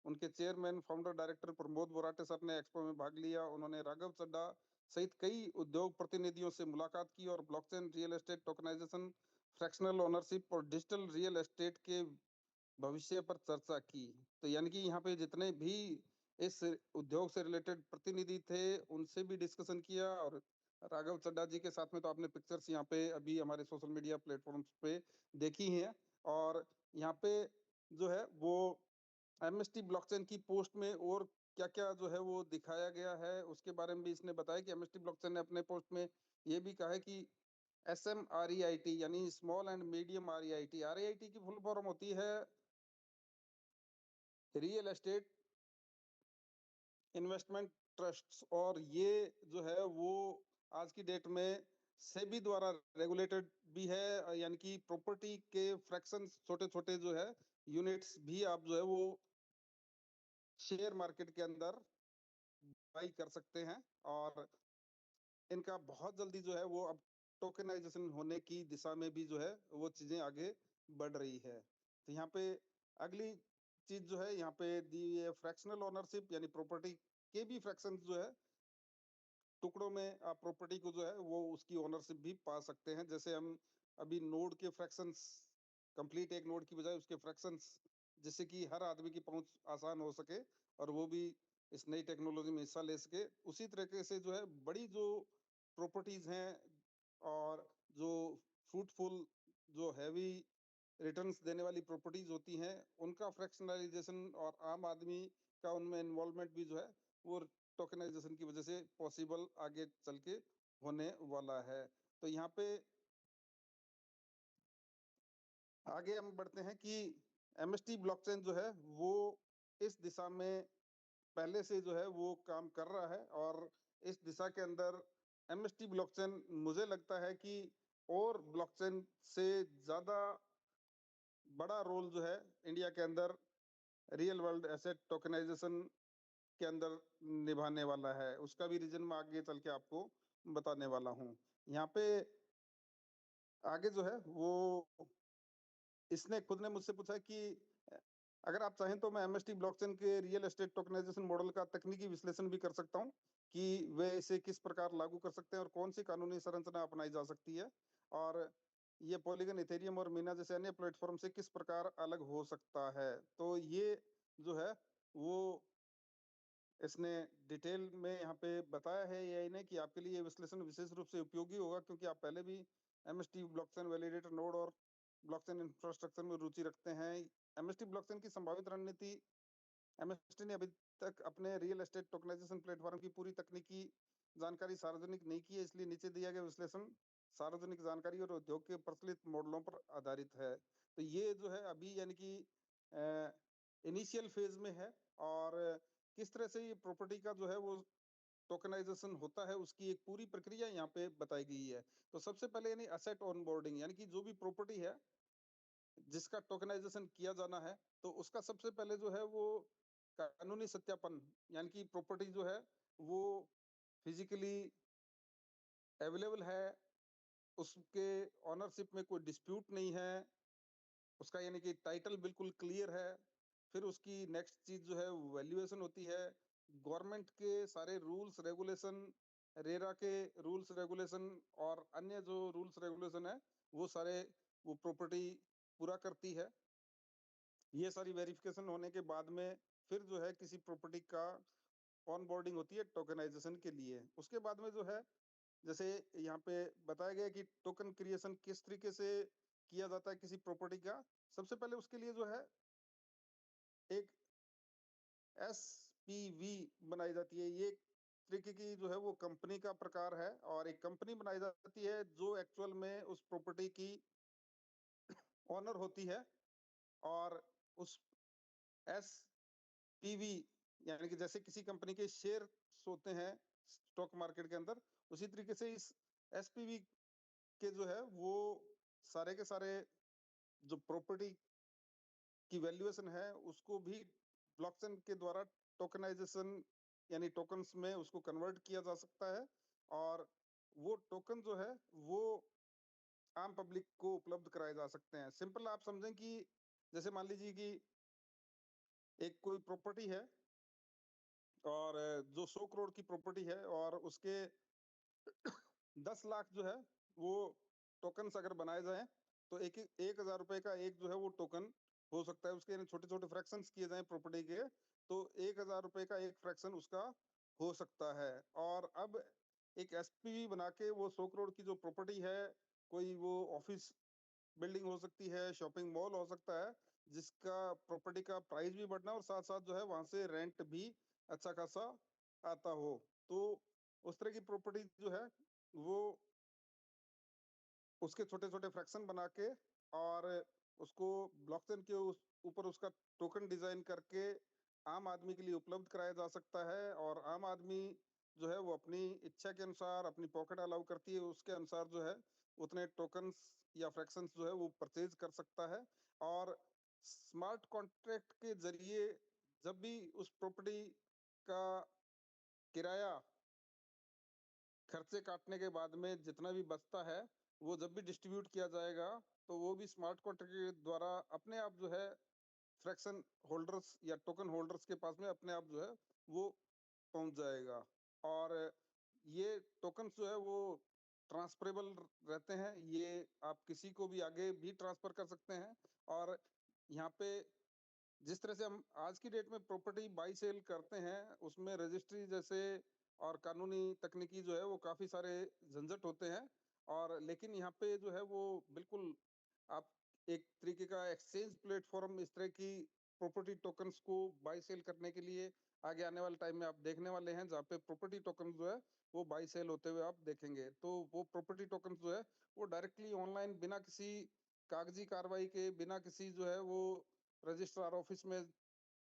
उनके chairman founder director Pramod Borate sir ने एक्सपो में भाग लिया। उन्होंने राघव चड्ढा सहित कई उद्योग प्रतिनिधियों से मुलाकात की और blockchain, real estate tokenisation, fractional ownership और डिजिटल रियल एस्टेट के भविष्य पर चर्चा की। तो यानी कि यहाँ पे जितने भी इस उद्योग से रिलेटेड प्रतिनिधि थे उनसे भी डिस्कशन किया। और राघव चड्ढा जी के साथ में तो आपने पिक्चर्स यहाँ पे अभी हमारे सोशल मीडिया प्लेटफॉर्म्स पे देखी ही है। और यहाँ पे जो है वो एमएसटी ब्लॉकचेन की पोस्ट में और क्या क्या जो है वो दिखाया गया है उसके बारे में भी इसने बताया कि एमएसटी ब्लॉकचेन ने अपने पोस्ट में ये भी कहा है कि SMREIT यानी small and medium REIT, REIT की फुल फॉर्म होती है रियल एस्टेट इन्वेस्टमेंट ट्रस्ट्स। और ये जो है वो आज की डेट में सेबी द्वारा रेगुलेटेड भी है, यानी कि प्रॉपर्टी के फ्रैक्शंस, छोटे छोटे जो है यूनिट्स भी आप जो है वो शेयर मार्केट के अंदर बाई कर सकते हैं। और इनका बहुत जल्दी जो है वो अब टोकनाइजेशन होने की दिशा में भी जो है वो चीजें आगे बढ़ रही है। तो यहाँ पे अगली चीज जो है यहाँ पे दी है फ्रैक्शनल ओनरशिप, यानी प्रॉपर्टी के भी फ्रैक्शन जो है टुकड़ों में आप प्रॉपर्टी को जो है वो उसकी ओनरशिप भी पा सकते हैं। जैसे हम अभी नोड के फ्रैक्शंस, कंप्लीट एक नोड की बजाय उसके फ्रैक्शंस, जिससे कि हर आदमी की पहुंच आसान हो सके और वो भी इस नई टेक्नोलॉजी में हिस्सा ले सके, उसी तरीके से जो है बड़ी जो प्रॉपर्टीज हैं और जो फ्रूटफुल, जो हैवी रिटर्न्स देने वाली प्रॉपर्टीज होती हैं, उनका फ्रैक्शनलाइजेशन और आम आदमी का उनमें इन्वॉल्वमेंट भी जो है वो टोकनाइजेशन की वजह से पॉसिबल आगे चल के होने वाला है। तो यहाँ पे आगे हम बढ़ते हैं कि एमएसटी ब्लॉकचेन जो है वो इस दिशा में पहले से जो है वो काम कर रहा है, और इस दिशा के अंदर एमएसटी ब्लॉकचेन मुझे लगता है कि और ब्लॉकचेन से ज़्यादा बड़ा रोल जो है इंडिया के अंदर रियल वर्ल्ड एसेट टोकनाइजेशन के अंदर निभाने वाला है। उसका भी रीज़न मैं आगे चल के आपको बताने वाला हूँ। यहाँ पे आगे जो है वो इसने खुद ने मुझसे पूछा कि अ, अगर आप चाहें तो मैं एमएसटी ब्लॉकचेन के रियल एस्टेट टोकनाइजेशन मॉडल का तकनीकी विश्लेषण भी कर सकता हूँ कि वे इसे किस प्रकार लागू कर सकते हैं और कौन सी कानूनी संरचना अपनाई जा सकती है और ये पॉलीगन इथेरियम और मीना जैसे अन्य प्लेटफॉर्म से किस प्रकार अलग हो सकता है। तो ये जो है वो इसने डिटेल में यहाँ पे बताया है एआई ने कि आपके लिए ये विश्लेषण विशेष रूप से उपयोगी होगा क्योंकि आप पहले भी एमएसटी ब्लॉकचेन वैलिडेटर नोड और ब्लॉकचेन इंफ्रास्ट्रक्चर में रुचि रखते हैं। एमएसटी ब्लॉकचेन की संभावित रणनीति एमएसटी ने अभी तक अपने रियल एस्टेट टोकनाइजेशन प्लेटफॉर्म की पूरी तकनीकी जानकारी सार्वजनिक नहीं की है, इसलिए नीचे दिया गया विश्लेषण सार्वजनिक जानकारी और उद्योग के प्रचलित मॉडलों पर आधारित है। तो ये जो है अभी यानी कि इनिशियल फेज में है और किस तरह से ये प्रॉपर्टी का जो है वो टोकनाइजेशन होता है उसकी एक पूरी प्रक्रिया यहाँ पे बताई गई है। तो सबसे पहले यानी असेट ऑनबोर्डिंग यानी कि जो भी प्रॉपर्टी है जिसका टोकनाइजेशन किया जाना है, तो उसका सबसे पहले जो है वो कानूनी सत्यापन यानी कि प्रॉपर्टी जो है वो फिजिकली अवेलेबल है, उसके ओनरशिप में कोई डिस्प्यूट नहीं है, उसका यानी कि टाइटल बिल्कुल क्लियर है। फिर उसकी नेक्स्ट चीज़ जो है वैल्यूएशन होती है। गवर्नमेंट के सारे रूल्स रेगुलेशन, रेरा के रूल्स रेगुलेशन और अन्य जो रूल्स रेगुलेशन है, वो सारे वो प्रॉपर्टी पूरा करती है। ये सारी वेरिफिकेशन होने के बाद में फिर जो है किसी प्रॉपर्टी का ऑनबोर्डिंग होती है टोकनाइजेशन के लिए। उसके बाद में जो है जैसे यहाँ पे बताया गया कि टोकन क्रिएशन किस तरीके से किया जाता है किसी प्रॉपर्टी का। सबसे पहले उसके लिए जो है एक एसपीवी बनाई जाती है। ये एक तरीके की जो है वो कंपनी का प्रकार है और एक कंपनी बनाई जाती है जो एक्चुअल में उस प्रॉपर्टी की ओनर होती है और उस एसपीवी यानी कि जैसे किसी कंपनी के शेयर होते हैं स्टॉक मार्केट के अंदर, उसी तरीके से इस एसपीवी के जो है वो सारे के सारे जो प्रॉपर्टी की वैल्यूएशन है उसको भी ब्लॉकचेन के द्वारा टोकनाइजेशन यानी टोकन्स में उसको कन्वर्ट किया जा सकता है और वो टोकन जो है वो आम पब्लिक को उपलब्ध कराए जा सकते हैं। सिंपल आप समझें कि जैसे मान लीजिए कि एक कोई प्रॉपर्टी है और जो 100 करोड़ की प्रॉपर्टी है और उसके 10 लाख जो है वो टोकन्स अगर बनाए जाएं तो एक 1,000 रुपए का एक जो है वो टोकन हो सकता है। उसके छोटे छोटे फ्रैक्शंस किए जाएं प्रॉपर्टी के तो 1,000 रुपए का एक फ्रैक्शन उसका हो सकता है। और अब एक एसपीवी बना के वो 100 करोड़ की जो प्रॉपर्टी है, कोई वो ऑफिस बिल्डिंग हो सकती है, शॉपिंग मॉल हो सकता है, जिसका प्रॉपर्टी का प्राइस भी बढ़ना और साथ साथ जो है वहां से रेंट भी अच्छा खासा आता हो। तो उस तरह की प्रॉपर्टी जो है वो उसके छोटे-छोटे फ्रैक्शन बना के और उसको ब्लॉकचेन के उस ऊपर उसका टोकन डिजाइन करके आम आदमी के लिए उपलब्ध कराया जा सकता है और आम आदमी जो है वो अपनी इच्छा के अनुसार अपनी पॉकेट अलाउ करती है, उसके अनुसार जो है उतने टोकन्स या फ्रैक्शंस जो है वो परचेज कर सकता है। और स्मार्ट कॉन्ट्रैक्ट के जरिए जब भी उस प्रॉपर्टी का किराया खर्चे काटने के बाद में जितना भी बचता है, वो जब भी डिस्ट्रीब्यूट किया जाएगा, तो वो भी स्मार्ट कॉन्ट्रैक्ट के द्वारा अपने आप जो है फ्रैक्शन होल्डर्स या टोकन होल्डर्स के पास में अपने आप जो है वो पहुंच जाएगा। और ये टोकन्स जो है वो ट्रांसफरेबल रहते हैं, ये आप किसी को भी आगे भी ट्रांसफर कर सकते हैं। और यहाँ पे जिस तरह से हम आज की डेट में प्रॉपर्टी बाई सेल करते हैं उसमें रजिस्ट्री जैसे और कानूनी तकनीकी जो है वो काफी सारे झंझट होते हैं। और लेकिन यहाँ पे जो है वो बिल्कुल आप एक तरीके का एक्सचेंज प्लेटफॉर्म इस तरह की प्रॉपर्टी टोकन्स को बाई सेल करने के लिए आगे आने वाले टाइम में आप देखने वाले हैं, जहाँ पे प्रॉपर्टी टोकन जो है वो बाई सेल होते हुए आप देखेंगे। तो वो प्रॉपर्टी टोकन जो है वो डायरेक्टली ऑनलाइन बिना किसी कागजी कार्रवाई के, बिना किसी जो है वो रजिस्ट्रार ऑफिस में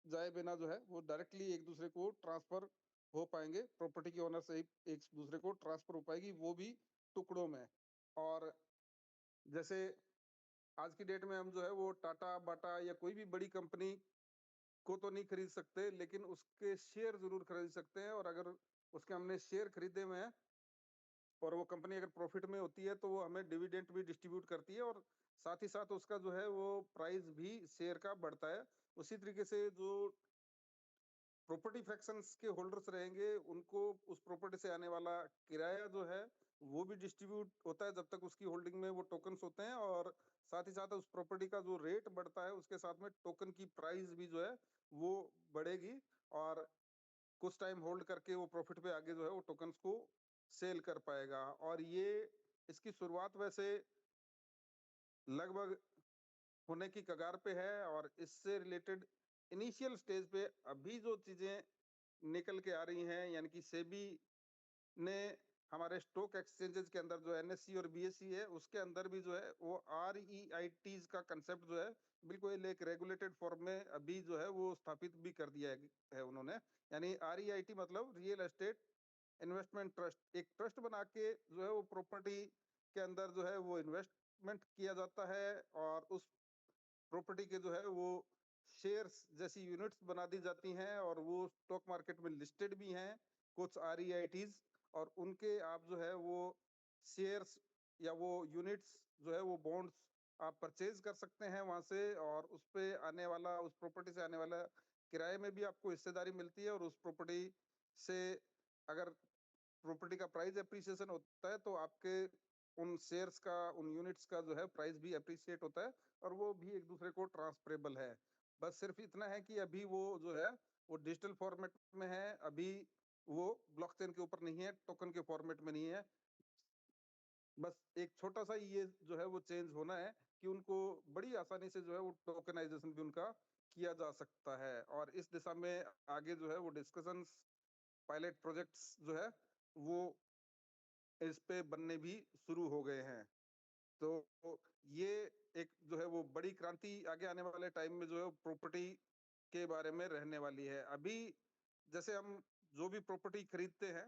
जाए बिना जो है वो डायरेक्टली एक दूसरे को ट्रांसफर हो पाएँगे, प्रॉपर्टी के ओनर से एक दूसरे को ट्रांसफ़र हो पाएगी, वो भी टुकड़ों में। और जैसे आज की डेट में हम जो है वो टाटा, बाटा या कोई भी बड़ी कंपनी को तो नहीं खरीद सकते, लेकिन उसके शेयर ज़रूर खरीद सकते हैं, और अगर उसके हमने शेयर खरीदे हुए हैं और वो कंपनी अगर प्रॉफ़िट में होती है, तो वो हमें डिविडेंड भी डिस्ट्रीब्यूट करती है, और साथ ही साथ उसका जो है वो प्राइस भी शेयर का बढ़ता है। उसी तरीके से जो प्रॉपर्टी फ्रैक्शंस के होल्डर्स रहेंगे, उनको उस प्रॉपर्टी से आने वाला किराया जो है, वो भी डिस्ट्रीब्यूट होता है जब तक उसकी होल्डिंग में वो टोकन्स होते हैं, और साथ ही साथ उस प्रॉपर्टी का जो रेट बढ़ता है, उसके साथ में टोकन की प्राइस भी जो है, वो बढ़ेगी, और कुछ टाइम होल्ड करके वो प्रॉफिट पे आगे जो है वो टोकन्स को सेल कर पाएगा। और ये इसकी शुरुआत वैसे लगभग होने की कगार पे है, और इससे रिलेटेड इनिशियल स्टेज पे अभी जो चीज़ें निकल के आ रही हैं, यानी कि सेबी ने हमारे स्टॉक एक्सचेंजेस के अंदर जो एनएससी और बीएसई है, उसके अंदर भी जो है वो आरईआईटीज़ का कांसेप्ट जो है, बिल्कुल एक रेगुलेटेड फॉर्म में अभी जो है वो स्थापित भी कर दिया है उन्होंने। यानी आरईआईटी मतलब रियल एस्टेट इन्वेस्टमेंट ट्रस्ट, एक ट्रस्ट बना के जो है वो प्रॉपर्टी के अंदर जो है वो इन्वेस्टमेंट किया जाता है, और उस प्रॉपर्टी के जो है वो शेयर्स जैसी यूनिट्स बना दी जाती हैं, और वो स्टॉक मार्केट में लिस्टेड भी हैं कुछ आरईआईटीज, और उनके आप जो है वो शेयर्स या वो यूनिट्स जो है वो बॉन्ड्स आप परचेज कर सकते हैं वहां से, और उस पे आने वाला, उस प्रॉपर्टी से आने वाला किराए में भी आपको हिस्सेदारी मिलती है, और उस प्रॉपर्टी से अगर प्रॉपर्टी का प्राइस एप्रिसिएशन होता है, तो आपके उन शेयर्स का, उन यूनिट्स का जो है प्राइस भी एप्रिशिएट होता है, और वो भी एक दूसरे को ट्रांसफरेबल है। बस सिर्फ इतना है कि अभी वो जो है वो डिजिटल फॉर्मेट में है, अभी वो ब्लॉकचेन के ऊपर नहीं है, टोकन के फॉर्मेट में नहीं है। बस एक छोटा-सा ये जो है वो चेंज होना है कि उनको बड़ी आसानी से जो है वो टोकनाइज़ेशन भी उनका किया जा सकता है, और इस दिशा में आगे जो है वो डिस्कशंस, पायलट प्रोजेक्ट्स जो है वो इस पे बनने भी शुरू हो गए हैं। तो ये एक जो है वो बड़ी क्रांति आगे आने वाले टाइम में जो है प्रॉपर्टी के बारे में रहने वाली है। अभी जैसे हम जो भी प्रॉपर्टी खरीदते हैं,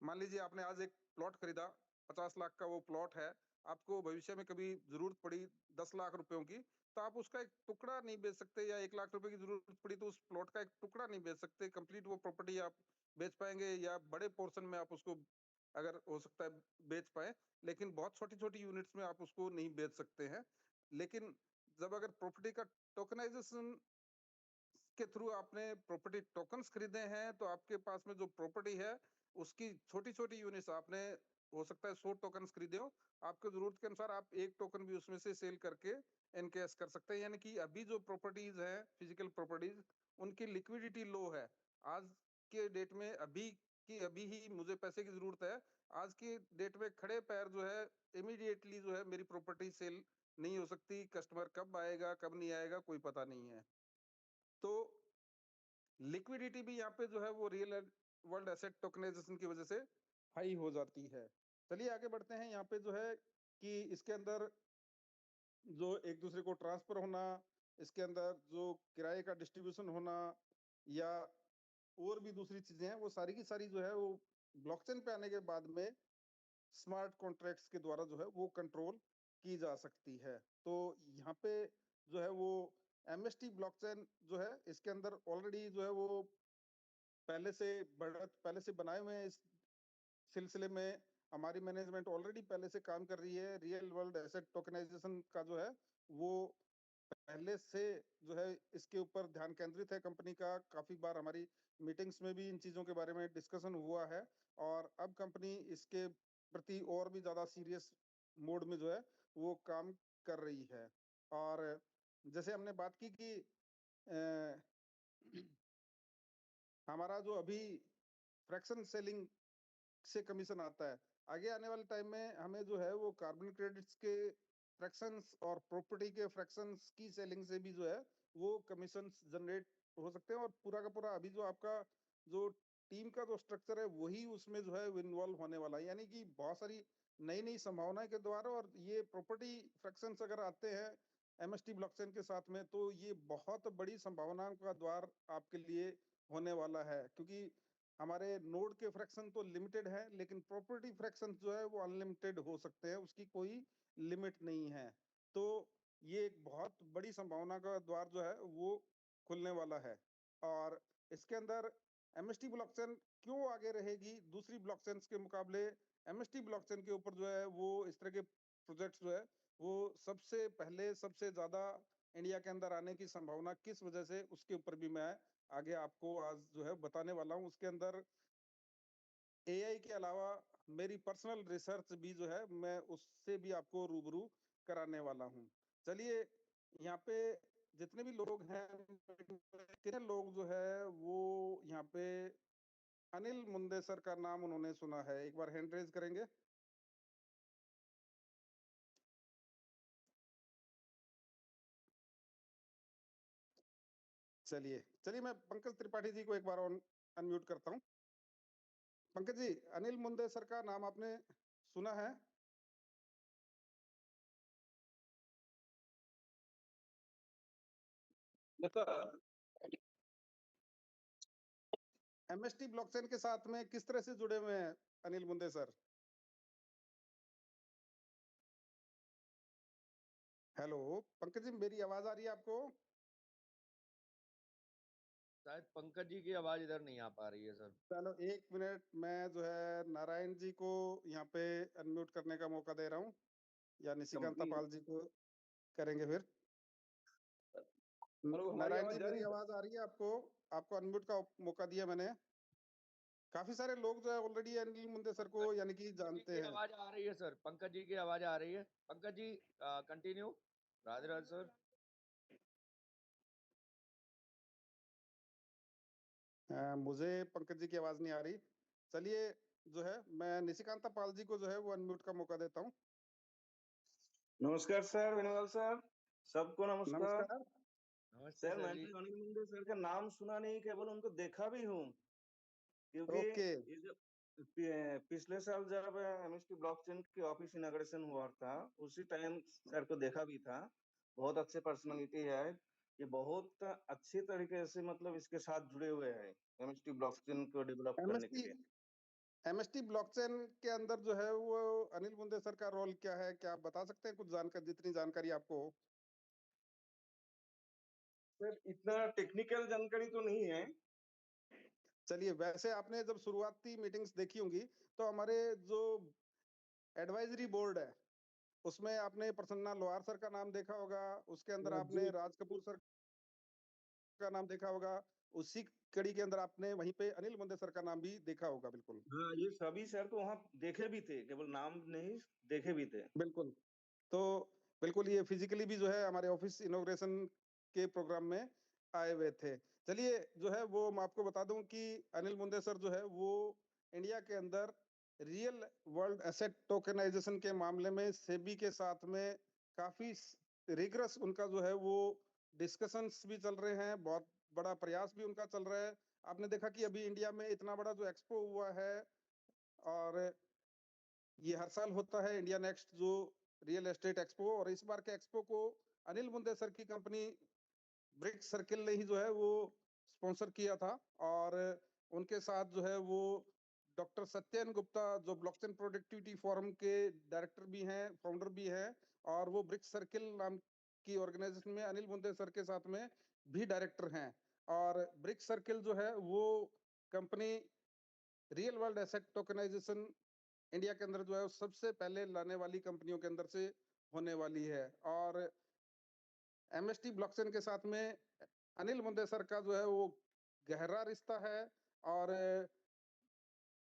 मान लीजिए आपने आज एक प्लॉट खरीदा, 50 लाख का वो प्लॉट है, आपको भविष्य में कभी ज़रूरत पड़ी 10 लाख रुपयों की, तो आप उसका एक टुकड़ा नहीं बेच सकते, या 1 लाख रुपए की ज़रूरत पड़ी तो उस प्लॉट का एक टुकड़ा नहीं बेच सकते, कंप्लीट वो प्रॉपर्टी आप बेच पाएँगे, या बड़े पोर्शन में आप उसको अगर हो सकता है बेच पाएँ, लेकिन बहुत छोटी-छोटी यूनिट्स में आप उसको नहीं बेच सकते हैं। लेकिन जब अगर प्रॉपर्टी का टोकनाइज़ेशन के थ्रू आपने प्रॉपर्टी टोकन्स खरीदे हैं, तो आपके पास में जो प्रॉपर्टी है, उसकी छोटी-छोटी यूनिट्स आपने हो सकता है 100 टोकन्स खरीदे हो, आपकी ज़रूरत के अनुसार आप 1 टोकन भी उसमें से सेल करके एनकैश कर सकते हैं। यानी कि अभी जो प्रॉपर्टीज़ हैं, फिजिकल प्रॉपर्टीज़, उनकी लिक्विडिटी लो है। आज के डेट में अभी की अभी ही मुझे पैसे की ज़रूरत है, आज की डेट में खड़े पैर जो है इमीडिएटली जो है मेरी प्रॉपर्टी सेल नहीं हो सकती, कस्टमर कब आएगा, कब नहीं आएगा, कोई पता नहीं है। तो लिक्विडिटी भी यहाँ पे जो है वो रियल वर्ल्ड एसेट टोकनाइजेशन की वजह से हाई हो जाती है। चलिए आगे बढ़ते हैं, यहाँ पे जो है कि इसके अंदर जो एक दूसरे को ट्रांसफर होना, इसके अंदर जो किराए का डिस्ट्रीब्यूशन होना, या और भी दूसरी चीजें हैं, वो सारी की सारी जो है वो ब्लॉकचेन पे आने के बाद में स्मार्ट कॉन्ट्रैक्ट्स के द्वारा जो है वो कंट्रोल की जा सकती है। तो यहाँ पे जो है वो एमएसटी ब्लॉकचेन जो है, इसके अंदर ऑलरेडी जो है वो पहले से बनाए हुए हैं। इस सिलसिले में हमारी मैनेजमेंट ऑलरेडी पहले से काम कर रही है। रियल वर्ल्ड एसेट टोकनाइजेशन का जो है वो पहले से जो है इसके ऊपर ध्यान केंद्रित है कंपनी का। काफी बार हमारी मीटिंग्स में भी इन चीजों के बारे में डिस्कशन हुआ है, और अब कंपनी इसके प्रति और भी ज्यादा सीरियस मोड में जो है वो काम कर रही है। और जैसे हमने बात की कि अ, हमारा जो अभी फ्रैक्शन सेलिंग से कमीशन आता है, आगे आने वाले टाइम में हमें जो है वो कार्बन क्रेडिट्स के फ्रैक्शंस और प्रॉपर्टी के फ्रैक्शंस की सेलिंग से भी जो है वो कमीशंस जनरेट हो सकते हैं, और पूरा का पूरा अभी जो आपका जो टीम का जो स्ट्रक्चर है वही उसमें जो है इन्वॉल्व होने वाला है। यानी कि बहुत सारी नई नई संभावनाएं के द्वारा, और ये प्रॉपर्टी फ्रैक्शंस अगर आते हैं एमएसटी ब्लॉकचेन के साथ में, तो ये बहुत बड़ी संभावनाओं का द्वार आपके लिए होने वाला है, क्योंकि हमारे नोड के फ्रैक्शन तो लिमिटेड है, लेकिन प्रॉपर्टी फ्रैक्शन जो है वो अनलिमिटेड हो सकते हैं, उसकी कोई लिमिट नहीं है। तो ये एक बहुत बड़ी संभावना का द्वार जो है वो खुलने वाला है। और इसके अंदर एमएसटी ब्लॉकचेन क्यों आगे रहेगी दूसरी ब्लॉकचेन के मुकाबले? एमएसटी ब्लॉकचेन के ऊपर जो है वो इस तरह के प्रोजेक्ट्स जो है वो सबसे पहले सबसे ज्यादा इंडिया के अंदर आने की संभावना किस वजह से, उसके ऊपर भी मैं आगे आपको आज जो है बताने वाला हूँ। उसके अंदर एआई के अलावा मेरी पर्सनल रिसर्च भी जो है मैं उससे भी आपको रूबरू कराने वाला हूँ। चलिए, यहाँ पे जितने भी लोग हैं, कितने लोग जो है वो यहाँ पे अनिल मुंदेसर का नाम उन्होंने सुना है? एक बार हैंड रेज करेंगे। चलिए चलिए, मैं पंकज त्रिपाठी जी को एक बार अनम्यूट करता हूँ। पंकज जी, अनिल मुंदेसर का नाम आपने सुना है? एमएसटी ब्लॉकचेन के साथ में किस तरह से जुड़े हुए हैं अनिल मुंदेसर? हेलो पंकज जी, मेरी आवाज आ रही है आपको? शायद पंकज जी की आवाज इधर नहीं आ पा रही है सर। चलो एक मिनट, मैं जो है नारायण जी को यहाँ पे अनम्यूट करने का मौका दे रहा हूँ, या निशिकांता पाल जी को करेंगे फिर। हेलो, हमारी नारायण आवाज जी, जा रही मेरी है? आवाज आ रही है आपको? आपको अनम्यूट का मौका दिया मैंने। काफी सारे लोग जो है ऑलरेडी अनिल मुंदेसर को यानी कि पंकज जी जानते की हैं। आवाज आ रही है सर, पंकज जी की आवाज आ रही है। पंकज जी कंटिन्यू। राधे राधे सर। मुझे पंकज जी की आवाज नहीं आ रही। चलिए, जो है मैं निशिकांता पाल जी को जो है वो अनम्यूट का मौका देता हूँ। नमस्कार सर, वेणुगोपाल सर, सबको नमस्कार। नमस्कार। नमस्ते सर, सर मैं जी। तो अनिल मुंडे सर का नाम सुना नहीं, केवल उनको देखा भी हूँ, क्योंकि ओके। ये जो पिछले साल जब एमएसटी ब्लॉकचेन की ऑफिस इनॉग्रेशन हुआ था, उसी टाइम सर को देखा भी था। बहुत अच्छे पर्सनालिटी है, ये बहुत अच्छी तरीके से मतलब इसके साथ जुड़े हुए हैं एमएसटी ब्लॉकचेन को डेवलप करने के एमएसटी लिए। एमएसटी ब्लॉकचेन के अंदर जो है वो अनिल मुंदेसर का रोल क्या है? क्या आप बता सकते हैं कुछ जानकारी, जितनी जानकारी आपको हो? सर, इतना टेक्निकल जानकारी तो नहीं है। चलिए, वैसे आपने जब शुरुआती मीटिंग्स देखी होंगी तो हमारे जो एडवाइजरी बोर्ड है उसमें आपने प्रसन्ना लोहार सर का नाम देखा होगा, उसके अंदर जी। आपने राज कपूर सर का नाम देखा होगा, उसी कड़ी के अंदर आपने वहीं पे अनिल मुंदेसर का नाम भी देखा होगा। बिल्कुल हाँ, ये सभी सर तो वहाँ देखे भी थे, केवल नाम नहीं, देखे भी थे। बिल्कुल। तो बिल्कुल ये फिजिकली भी जो है हमारे ऑफिस इनॉग्रेशन के प्रोग्राम में आए हुए थे। चलिए, जो है वो मैं आपको बता दूं कि अनिल मुंदेसर जो है वो इंडिया के अंदर रियल वर्ल्ड एसेट टोकनाइजेशन के मामले में सेबी के साथ में काफी रिगरस उनका जो है वो डिस्कशंस भी चल रहे हैं, बहुत बड़ा प्रयास भी उनका चल रहा है। आपने देखा कि अभी इंडिया में इतना बड़ा जो एक्सपो हुआ है, और ये हर साल होता है इंडिया नेक्स्ट जो रियल एस्टेट एक्सपो, और इस बार के एक्सपो को अनिल मुंदेसर की कंपनी ब्रिक्स सर्किल ने ही जो है वो स्पॉन्सर किया था। और उनके साथ जो है वो डॉक्टर सत्यन गुप्ता जो ब्लॉकचेन प्रोडक्टिविटी फोरम के डायरेक्टर भी हैं, फाउंडर भी हैं, और वो ब्रिक्स सर्किल नाम की ऑर्गेनाइजेशन में अनिल मुंदेसर के साथ में भी डायरेक्टर हैं। और ब्रिक्स सर्किल जो है वो company real world asset tokenisation India के अंदर जो है सबसे पहले लाने वाली कंपनियों के अंदर से होने वाली है। और एमएसटी ब्लॉकचेन के साथ में अनिल मुंदेसर का जो है वो गहरा रिश्ता है। और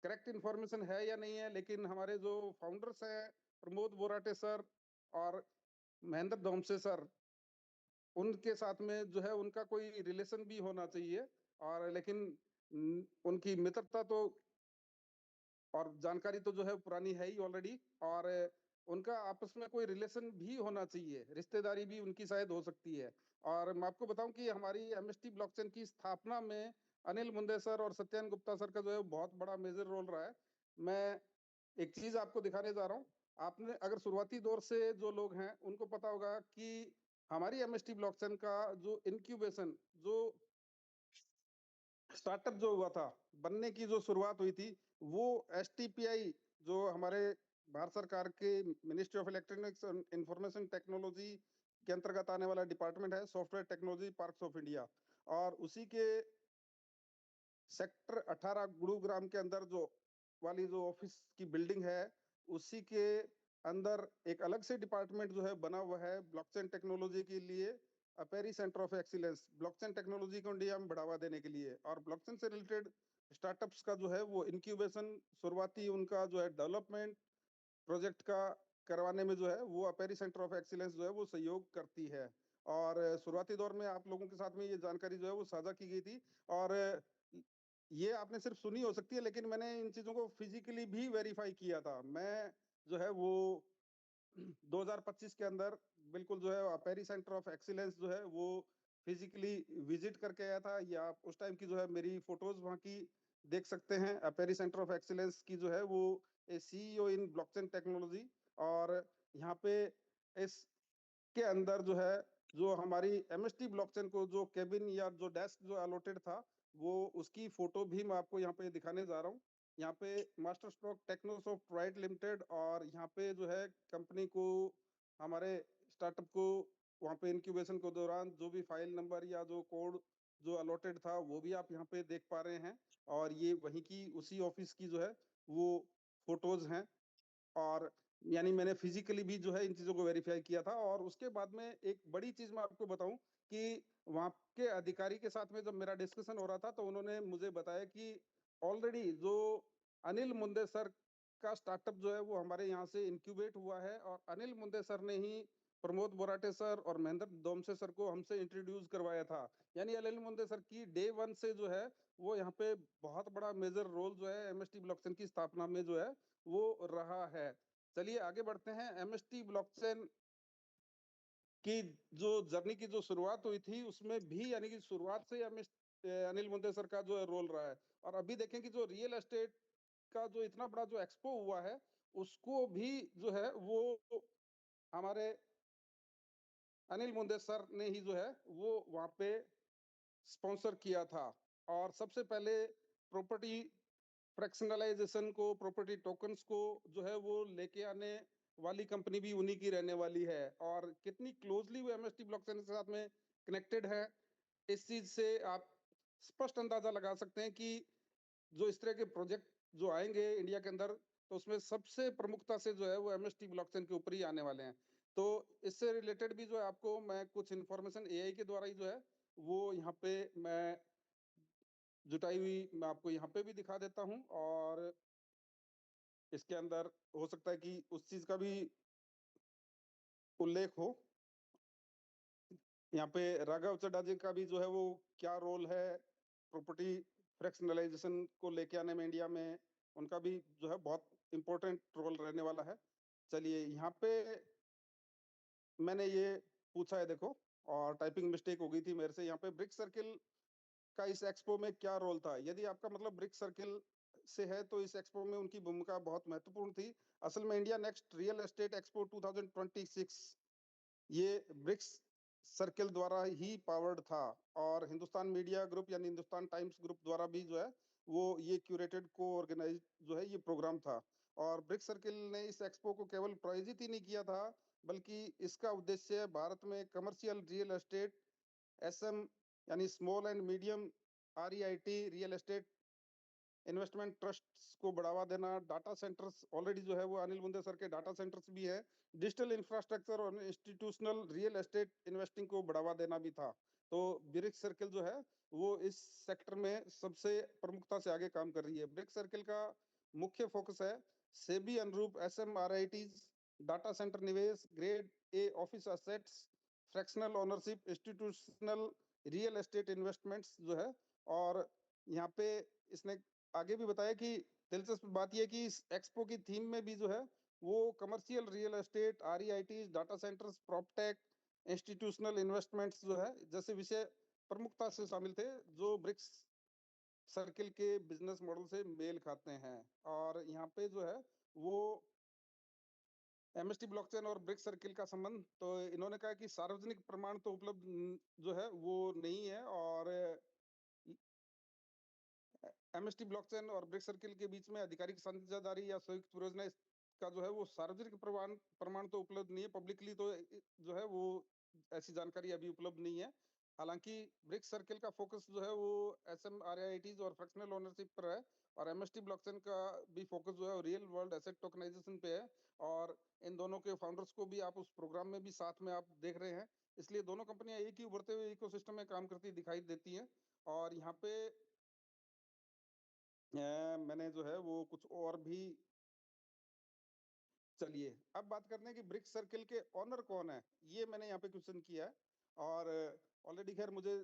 करेक्ट इंफॉर्मेशन है या नहीं है, लेकिन हमारे जो फाउंडर्स हैं प्रमोद बोराटे सर और महेंद्र धोमसे सर, उनके साथ में जो है उनका कोई रिलेशन भी होना चाहिए। और लेकिन उनकी मित्रता तो और जानकारी तो जो है पुरानी है ही ऑलरेडी, और उनका आपस में कोई रिलेशन भी होना चाहिए, रिश्तेदारी भी उनकी शायद हो सकती है। और मैं आपको बताऊं कि हमारी एमएसटी ब्लॉकचेन की स्थापना में अनिल मुंदेसर और सत्यन गुप्ता सर का जो है बहुत बड़ा मेजर रोल रहा है। मैं एक चीज आपको दिखाने जा रहा हूँ। आपने अगर शुरुआती दौर से जो लोग हैं उनको पता होगा कि हमारी एमएसटी ब्लॉकचेन का जो इंक्यूबेशन, जो स्टार्टअप जो हुआ था, बनने की जो शुरुआत हुई थी, वो एसटीपीआई जो हमारे भारत सरकार के ministry of electronics and information technology के अंतर्गत आने वाला डिपार्टमेंट है, software technology parks of India. और उसी के सेक्टर 18 गुरुग्राम के अंदर जो वाली जो ऑफिस की बिल्डिंग है, उसी के अंदर एक अलग से डिपार्टमेंट जो है बना हुआ है ब्लॉकचेन टेक्नोलॉजी के लिए, अपेरी centre of excellence, blockchain technology को इंडिया में बढ़ावा देने के लिए। और ब्लॉकचेन से रिलेटेड स्टार्टअप्स का जो है वो इंक्यूबेशन, शुरुआती उनका जो है डेवलपमेंट प्रोजेक्ट का करवाने में जो है वो अपेरी सेंटर ऑफ एक्सीलेंस जो है वो सहयोग करती है। और शुरुआती दौर में आप लोगों के साथ में ये जानकारी जो है वो साझा की गई थी। और ये आपने सिर्फ सुनी हो सकती है, लेकिन मैंने इन चीजों को फिजिकली भी वेरीफाई किया था। मैं जो है वो 2025 के अंदर बिल्कुल जो है अपेरी सेंटर ऑफ एक्सीलेंस जो है वो फिजिकली विजिट करके आया था। या आप उस टाइम की जो है मेरी फोटोज वहाँ की देख सकते हैं। अपेरी सेंटर ऑफ एक्सीलेंस की जो है वो सीईओ इन ब्लॉकचेन टेक्नोलॉजी। और यहाँ पे इसके अंदर जो है जो हमारी एमएसटी ब्लॉकचेन को जो केबिन या जो डेस्क जो अलॉटेड था, वो उसकी फोटो भी मैं आपको यहाँ पे दिखाने जा रहा हूँ। यहाँ पे मास्टर स्ट्रोक टेक्नोसॉफ्ट प्राइवेट लिमिटेड, और यहाँ पे जो है कंपनी को, हमारे स्टार्टअप को वहाँ पे इंक्यूबेशन के दौरान जो भी फाइल नंबर या जो कोड जो अलॉटेड था वो भी आप यहाँ पे देख पा रहे हैं। और ये वहीं की उसी ऑफिस की जो है वो फोटोज हैं। और यानी मैंने फिजिकली भी जो है इन चीजों को वेरीफाई किया था। और उसके बाद में एक बड़ी चीज मैं आपको बताऊं कि वहां के अधिकारी के साथ में जब मेरा डिस्कशन हो रहा था, तो उन्होंने मुझे बताया कि ऑलरेडी जो अनिल मुंदे सर का स्टार्टअप जो है वो हमारे यहाँ से इंक्यूबेट हुआ है। और अनिल मुंदे सर ने ही प्रमोद बोराटे सर और महेंद्र दोमसे सर को हमसे इंट्रोड्यूस करवाया था। यानी अनिल मुंदे सर की डे वन से जो है वो यहाँ पे बहुत बड़ा मेजर रोल जो है एमएसटी ब्लॉकचेन की स्थापना में जो है वो रहा है। चलिए आगे बढ़ते हैं। एमएसटी ब्लॉकचेन की जो जर्नी की जो शुरुआत हुई थी, उसमें भी यानी कि शुरुआत से अनिल मुंदे सर का जो है रोल रहा है। और अभी देखें कि जो रियल एस्टेट का जो इतना बड़ा जो एक्सपो हुआ है, उसको भी जो है वो हमारे अनिल मुंदे सर ने ही जो है वो वहां पे स्पॉन्सर किया था। और सबसे पहले प्रॉपर्टी फ्रैक्शनलाइजेशन को, प्रॉपर्टी टोकन्स को जो है वो लेके आने वाली कंपनी भी उन्हीं की रहने वाली है। और कितनी क्लोजली वो एमएसटी ब्लॉकचेन के साथ में कनेक्टेड है, इस चीज से आप स्पष्ट अंदाजा लगा सकते हैं कि जो इस तरह के प्रोजेक्ट जो आएंगे इंडिया के अंदर, तो उसमें सबसे प्रमुखता से जो है वो एमएसटी ब्लॉकचेन के ऊपर ही आने वाले हैं। तो इससे रिलेटेड भी जो है आपको मैं कुछ इंफॉर्मेशन एआई के द्वारा ही जो है वो यहाँ पे मैं जुटाई हुई मैं आपको यहाँ पे भी दिखा देता हूँ। और इसके अंदर हो सकता है कि उस चीज का भी उल्लेख हो। यहाँ पे राघव चड्ढा जी का भी जो है वो क्या रोल है प्रॉपर्टी फ्रैक्शनलाइजेशन को लेके आने में इंडिया में, उनका भी जो है बहुत इंपॉर्टेंट रोल रहने वाला है। चलिए यहाँ पे मैंने ये पूछा है देखो, और टाइपिंग मिस्टेक हो गई थी मेरे से। यहाँ पे ब्रिक सर्किल का इस एक्सपो में क्या रोल था? यदि आपका मतलब ब्रिक सर्किल से है, तो इस एक्सपो में उनकी भूमिका बहुत महत्वपूर्ण थी। असल में India next real estate expo 2026 ये ब्रिक्स सर्किल द्वारा ही पावर्ड था। और हिंदुस्तान मीडिया ग्रुप यानी हिंदुस्तान टाइम्स ग्रुप द्वारा भी जो है वो ये क्यूरेटेड को ऑर्गेनाइज जो है ये प्रोग्राम था। और ब्रिक्स सर्किल ने इस एक्सपो को केवल प्रायोजित ही नहीं किया था, बल्कि इसका उद्देश्य भारत में कमर्शियल रियल एस्टेट, एसएम यानी small and medium REIT real estate investment trust को बढ़ावा देना, डाटा सेंटर्स ऑलरेडी जो है वो अनिल मुंदे सर के डाटा सेंटर्स भी है, डिजिटल इंफ्रास्ट्रक्चर और इंस्टीट्यूशनल रियल एस्टेट इन्वेस्टिंग को बढ़ावा देना भी था। तो ब्रिक्स सर्किल जो है वो इस सेक्टर में सबसे प्रमुखता से आगे काम कर रही है। ब्रिक्स सर्किल का मुख्य फोकस है सेबी अनुरूप एसएम आरआईटीज, डाटा सेंटर निवेश, grade A office assets, fractional ownership, institutional real estate investments जो है। और यहाँ पे इसने आगे भी बताया कि दिलचस्प बात यह कि इस एक्सपो की थीम में भी जो है वो commercial real estate, REIT, data centres, proptech, institutional investments जो है जैसे विषय प्रमुखता से शामिल थे, जो ब्रिक्स सर्किल के बिजनेस मॉडल से मेल खाते हैं। और यहाँ पे जो है वो एमएसटी ब्लॉकचेन और ब्रिक्स सर्किल का संबंध, तो इन्होंने कहा कि सार्वजनिक प्रमाण तो उपलब्ध जो है वो नहीं है। और एमएसटी ब्लॉकचेन और ब्रिक्स सर्किल के बीच में आधिकारिक साझेदारी या संयुक्त परियोजना का जो है वो सार्वजनिक प्रमाण तो उपलब्ध नहीं है, पब्लिकली तो जो है वो ऐसी जानकारी अभी उपलब्ध नहीं है। हालांकि ब्रिक्स सर्किल का फोकस जो है वो एसएमआरआईटीज और फ्रैक्शनल ओनरशिप पर है, और एमएसटी ब्लॉकचेन का भी फोकस जो है रियल वर्ल्ड एसेट टोकनाइजेशन पे है, और इन दोनों के फाउंडर्स को भी आप उस प्रोग्राम में भी साथ में आप देख रहे हैं। इसलिए दोनों कंपनियां एक ही उभरते हुए इकोसिस्टम में काम करती दिखाई देती हैं। और यहाँ पे मैंने जो है वो कुछ और भी, चलिए अब बात करते हैं कि ब्रिक्स सर्किल के ऑनर कौन है, ये मैंने यहाँ पे क्वेश्चन किया है। और ऑलरेडी खैर मुझे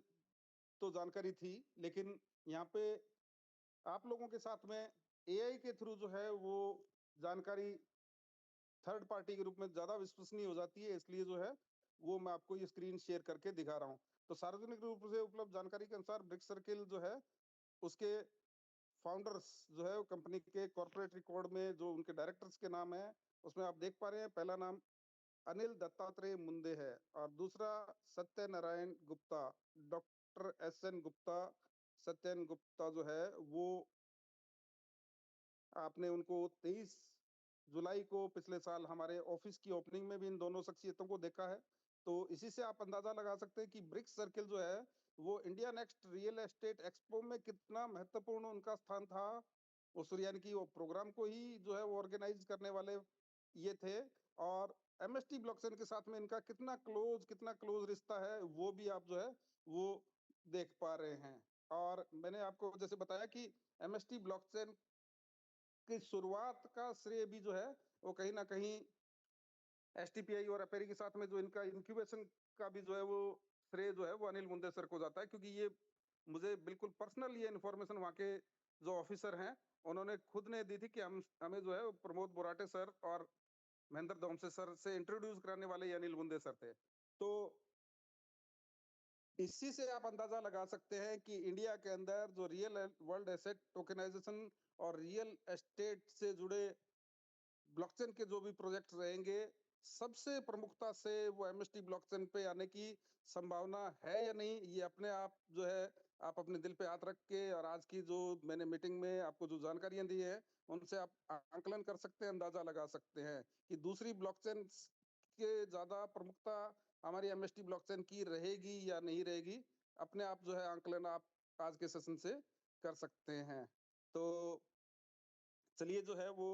तो जानकारी थी, लेकिन यहाँ पे आप लोगों के साथ में एआई के थ्रू जो है वो जानकारी थर्ड पार्टी के रूप में ज्यादा विश्वसनीय हो जाती है, इसलिए जो है वो मैं आपको ये स्क्रीन शेयर करके दिखा रहा हूँ। तो सार्वजनिक रूप से उपलब्ध जानकारी के अनुसार ब्रिक्स सर्किल जो है उसके फाउंडर्स जो है कंपनी के कॉर्पोरेट रिकॉर्ड में जो उनके डायरेक्टर्स के नाम है, उसमें आप देख पा रहे हैं पहला नाम अनिल दत्तात्रेय मुंडे है, और दूसरा सत्यनारायण गुप्ता, डॉक्टर एसएन गुप्ता। सत्यन गुप्ता जो है वो आपने उनको 23 जुलाई को पिछले साल हमारे ऑफिस की ओपनिंग में भी इन दोनों शख्सियतों को देखा है। तो इसी से आप अंदाजा लगा सकते हैं कि ब्रिक्स सर्किल जो है वो India next real estate expo में कितना महत्वपूर्ण उनका स्थान था। उस यानी कि वो प्रोग्राम को ही जो है वो ऑर्गेनाइज करने वाले ये थे, और एमएसटी ब्लॉकचेन के साथ में इनका कितना क्लोज रिश्ता है वो भी आप जो है वो देख पा रहे हैं। और मैंने आपको जैसे बताया कि एमएसटी ब्लॉकचेन की शुरुआत का श्रेय भी जो है वो कहीं ना कहीं एसटीपीआई और अपेरी के साथ में जो इनका इंक्यूबेशन का भी जो है वो श्रेय जो है वो अनिल मुंदे सर को जाता है, क्योंकि ये मुझे बिल्कुल पर्सनल ये इन्फॉर्मेशन वहाँ के जो ऑफिसर हैं उन्होंने खुद ने दी थी कि हमें जो है प्रमोद बोराटे सर और महेंद्र धोमसे सर से इंट्रोड्यूस कराने वाले ये अनिल मुंदे सर थे। तो इसी से आप अंदाजा लगा सकते हैं कि इंडिया के अंदर जो रियल वर्ल्ड एसेट टोकनाइजेशन और रियल एस्टेट से जुड़े ब्लॉकचेन के जो भी प्रोजेक्ट रहेंगे, सबसे प्रमुखता से वो एमएसटी ब्लॉकचेन पे आने की संभावना है या नहीं, ये अपने आप जो है आप अपने दिल पे हाथ रख के, और आज की जो मैंने मीटिंग में आपको जो जानकारियां दी है उनसे आप आंकलन कर सकते हैं, अंदाजा लगा सकते हैं कि दूसरी ब्लॉकचेन के ज्यादा प्रमुखता हमारी एमएसटी ब्लॉकचेन की रहेगी या नहीं रहेगी। अपने आप जो है आंकलन आप आज के सेशन से कर सकते हैं। तो चलिए जो है वो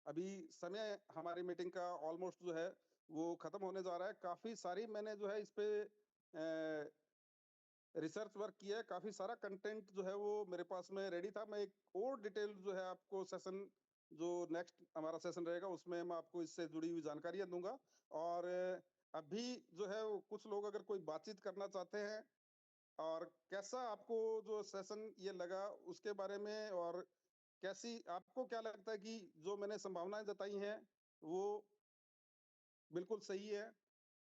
अभी समय हमारी मीटिंग का ऑलमोस्ट जो है वो खत्म होने जा रहा है। काफी सारी मैंने जो है इस पे रिसर्च वर्क किया है, काफी सारा कंटेंट जो है वो मेरे पास में रेडी था। मैं एक और डिटेल जो है आपको सेशन जो नेक्स्ट हमारा सेशन रहेगा उसमें मैं आपको इससे जुड़ी हुई जानकारियां दूंगा। और अभी जो है वो कुछ लोग अगर कोई बातचीत करना चाहते हैं, और कैसा आपको जो सेशन ये लगा उसके बारे में, और कैसी आपको क्या लगता है कि जो मैंने संभावनाएं जताई हैं वो बिल्कुल सही है,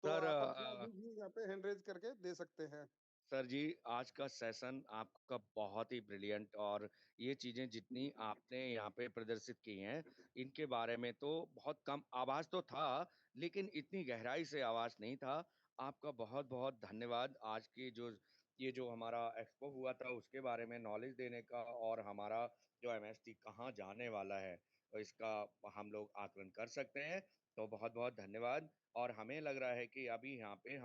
तो सर आप अपना व्यू यहाँ पे हैंड रेज करके दे सकते हैं। सर जी, आज का सेशन आपका बहुत ही ब्रिलियंट, और ये चीज़ें जितनी आपने यहाँ पे प्रदर्शित की हैं, इनके बारे में तो बहुत कम आवाज़ तो था, लेकिन इतनी गहराई से आवाज़ नहीं था। आपका बहुत-बहुत धन्यवाद। आज की जो ये जो हमारा एक्सपो हुआ था, उसके बारे में नॉलेज देने का, और हमारा जो एमएसटी कहाँ जाने वाला है, तो इसका हम लोग आकलन कर सकते हैं। तो बहुत-बहुत धन्यवाद, और हमें लग रहा है कि अभी यहाँ पे हम